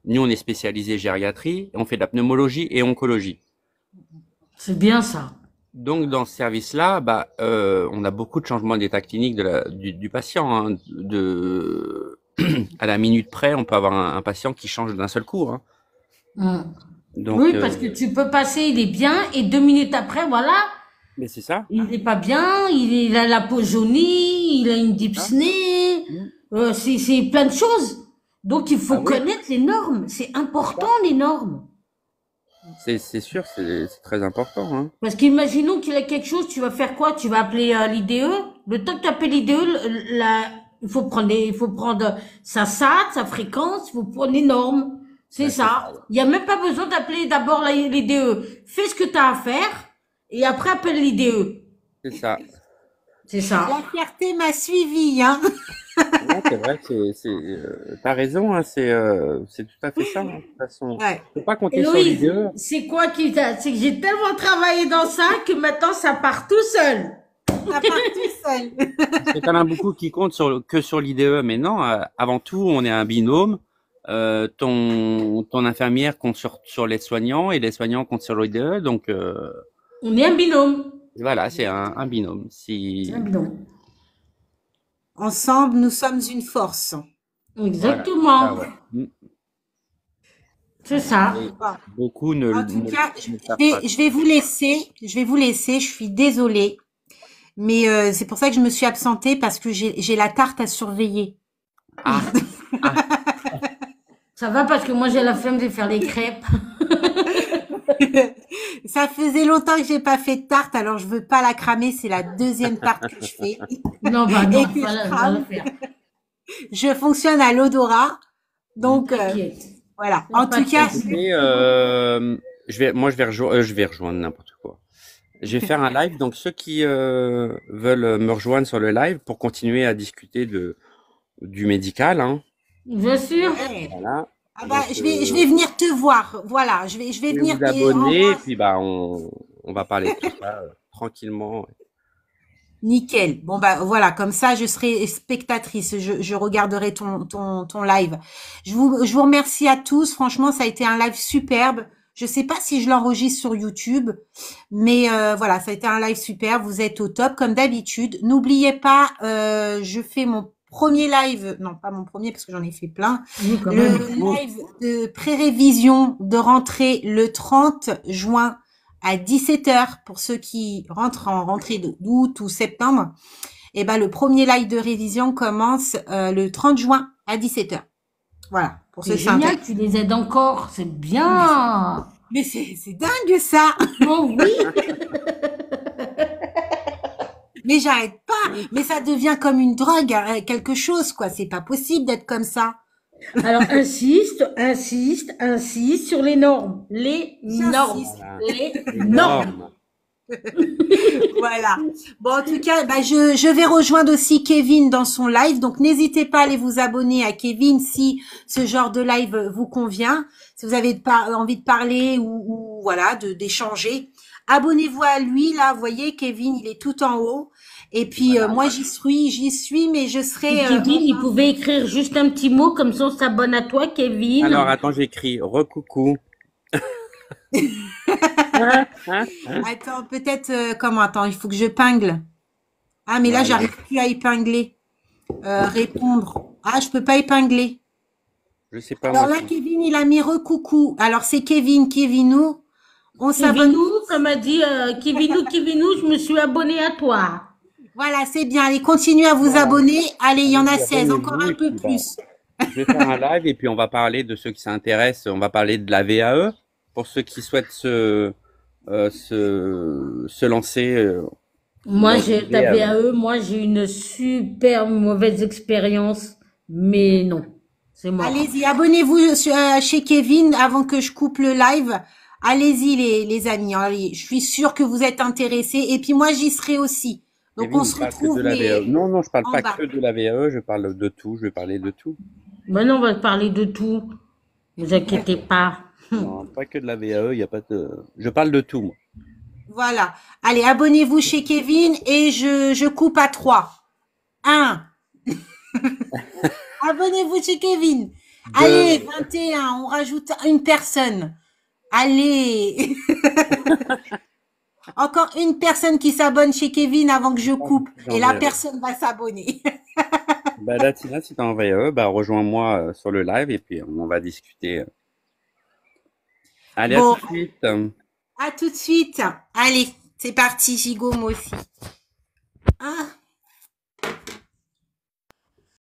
Nous on est spécialisé gériatrie, on fait de la pneumologie et oncologie. C'est bien ça. Donc dans ce service-là, on a beaucoup de changements d'état clinique du patient. Hein, à la minute près, on peut avoir un patient qui change d'un seul coup. Hein. Mm. Donc, Oui, parce que tu peux passer, il est bien, et 2 minutes après, voilà, mais c'est ça. il n'est pas bien, il a la peau jaunie, il a une dyspnée, c'est plein de choses. Donc il faut Ah oui. connaître les normes. C'est important, les normes. C'est sûr, c'est très important. Hein. Parce qu'imaginons qu'il a quelque chose, tu vas faire quoi? Tu vas appeler l'IDE. Le temps que tu appelles l'IDE, il faut prendre sa SAT, sa fréquence, il faut prendre les normes. C'est Ouais, ça. Il n'y a même pas besoin d'appeler d'abord l'IDE. Fais ce que tu as à faire et après appelle l'IDE. C'est ça. C'est ça. La fierté m'a suivi, hein. Ouais, c'est vrai, t'as raison, hein, c'est tout à fait ça. Hein, de toute façon, Ouais. faut pas compter sur Héloïse, l'idée. c'est quoi c'est que j'ai tellement travaillé dans ça que maintenant ça part tout seul. Ça part tout seul. Parce que t'en as beaucoup qui comptent que sur l'IDE, mais non, avant tout, on est un binôme. Ton infirmière compte sur les soignants et les soignants comptent sur l'IDE, donc On est un binôme. voilà, c'est un binôme. C'est un binôme. Ensemble, nous sommes une force. Exactement. Ah ouais. Mm. C'est ça. Et beaucoup ne En tout cas, ne savent pas. je vais vous laisser. Je suis désolée. Mais c'est pour ça que je me suis absentée parce que j'ai la tarte à surveiller. Ah, Ça va parce que moi j'ai la flemme de faire les crêpes. Ça faisait longtemps que j'ai pas fait de tarte, alors je veux pas la cramer. C'est la deuxième tarte que je fais. Non, bah Et non, que va je la crame. faire. Je fonctionne à l'odorat. Donc, T'inquiète. voilà. Y a En pas tout de cas, souci. et je vais rejoindre n'importe quoi. Je vais faire un live, donc ceux qui veulent me rejoindre sur le live pour continuer à discuter du médical, hein, Bien sûr. ouais. voilà. Ah bah, Donc, je vais venir te voir. Voilà, je vais vous pouvez venir vous abonner, et puis on va parler de tout ça tranquillement. Nickel. Bon bah voilà, comme ça je serai spectatrice. Je regarderai ton live. Je vous remercie à tous. Franchement, ça a été un live superbe. Je sais pas si je l'enregistre sur YouTube, mais voilà, ça a été un live superbe. Vous êtes au top comme d'habitude. N'oubliez pas, je fais mon premier live, non pas mon premier parce que j'en ai fait plein. Oui, quand Le même. live de pré-révision de rentrée le 30 juin à 17h pour ceux qui rentrent en rentrée d'août ou septembre. Et ben le premier live de révision commence le 30 juin à 17h. Voilà, pour C'est ceux qui génial, s'intéressent. tu les aides encore. C'est bien. Mais c'est dingue ça. Oh oui. Mais j'arrête pas. Mais ça devient comme une drogue, hein, quelque chose quoi. C'est pas possible d'être comme ça. Alors insiste sur les normes. Les normes. J'insiste. Voilà. Les Les normes. normes. Voilà. Bon, en tout cas, bah, je vais rejoindre aussi Kevin dans son live. Donc, n'hésitez pas à aller vous abonner à Kevin si ce genre de live vous convient. Si vous avez envie de parler ou voilà, d'échanger. Abonnez-vous à lui. Là, vous voyez, Kevin, il est tout en haut. Et puis, Voilà. moi, j'y suis, mais je Et serai, Kevin, il pouvait écrire juste un petit mot, comme ça on s'abonne à toi, Alors, Kevin. attends, j'écris recoucou. Attends, peut-être, attends, il faut que je pingle. Ah, mais là, Voilà. j'arrive plus à épingler. Répondre. Ah, je peux pas épingler. Je sais pas, Alors moi. là, Kevin, il a mis recoucou. Alors, c'est Kevinou. On s'abonne. Kevinou, comme a dit Kevinou, je me suis abonné à toi. Voilà, c'est bien. Allez, continuez à vous Voilà. abonner. Allez, il y en a Allez-y, 16, encore abonnez-vous un et peu puis, bah, plus. je vais faire un live et puis on va parler de ceux qui s'intéressent. On va parler de la VAE pour ceux qui souhaitent se lancer Moi, dans j'ai une ta VAE. VAE, moi, j'ai une super mauvaise expérience, mais non, c'est mort. Allez-y, abonnez-vous chez Kevin avant que je coupe le live. Allez-y, les amis. Allez, je suis sûre que vous êtes intéressés. Et puis moi, j'y serai aussi. Donc, Kevin, on il se parle que retrouve de la VAE. Non, non, je parle en pas bas. que de la VAE, je parle de tout, je vais parler de tout. Maintenant, on va parler de tout. Ne vous inquiétez pas. Non, pas que de la VAE, il y a pas de... Je parle de tout, moi. Voilà. Allez, abonnez-vous chez Kevin et je coupe à 3. 1. Abonnez-vous chez Kevin. Allez, 21. On rajoute une personne. Allez. Encore une personne qui s'abonne chez Kevin avant que je coupe. Et la personne va s'abonner. Bah, là, Tina, si t'es en VAE, bah, rejoins-moi sur le live et puis on va discuter. Allez, Bon. à tout de suite. À tout de suite. Allez, c'est parti, Gigo, moi aussi.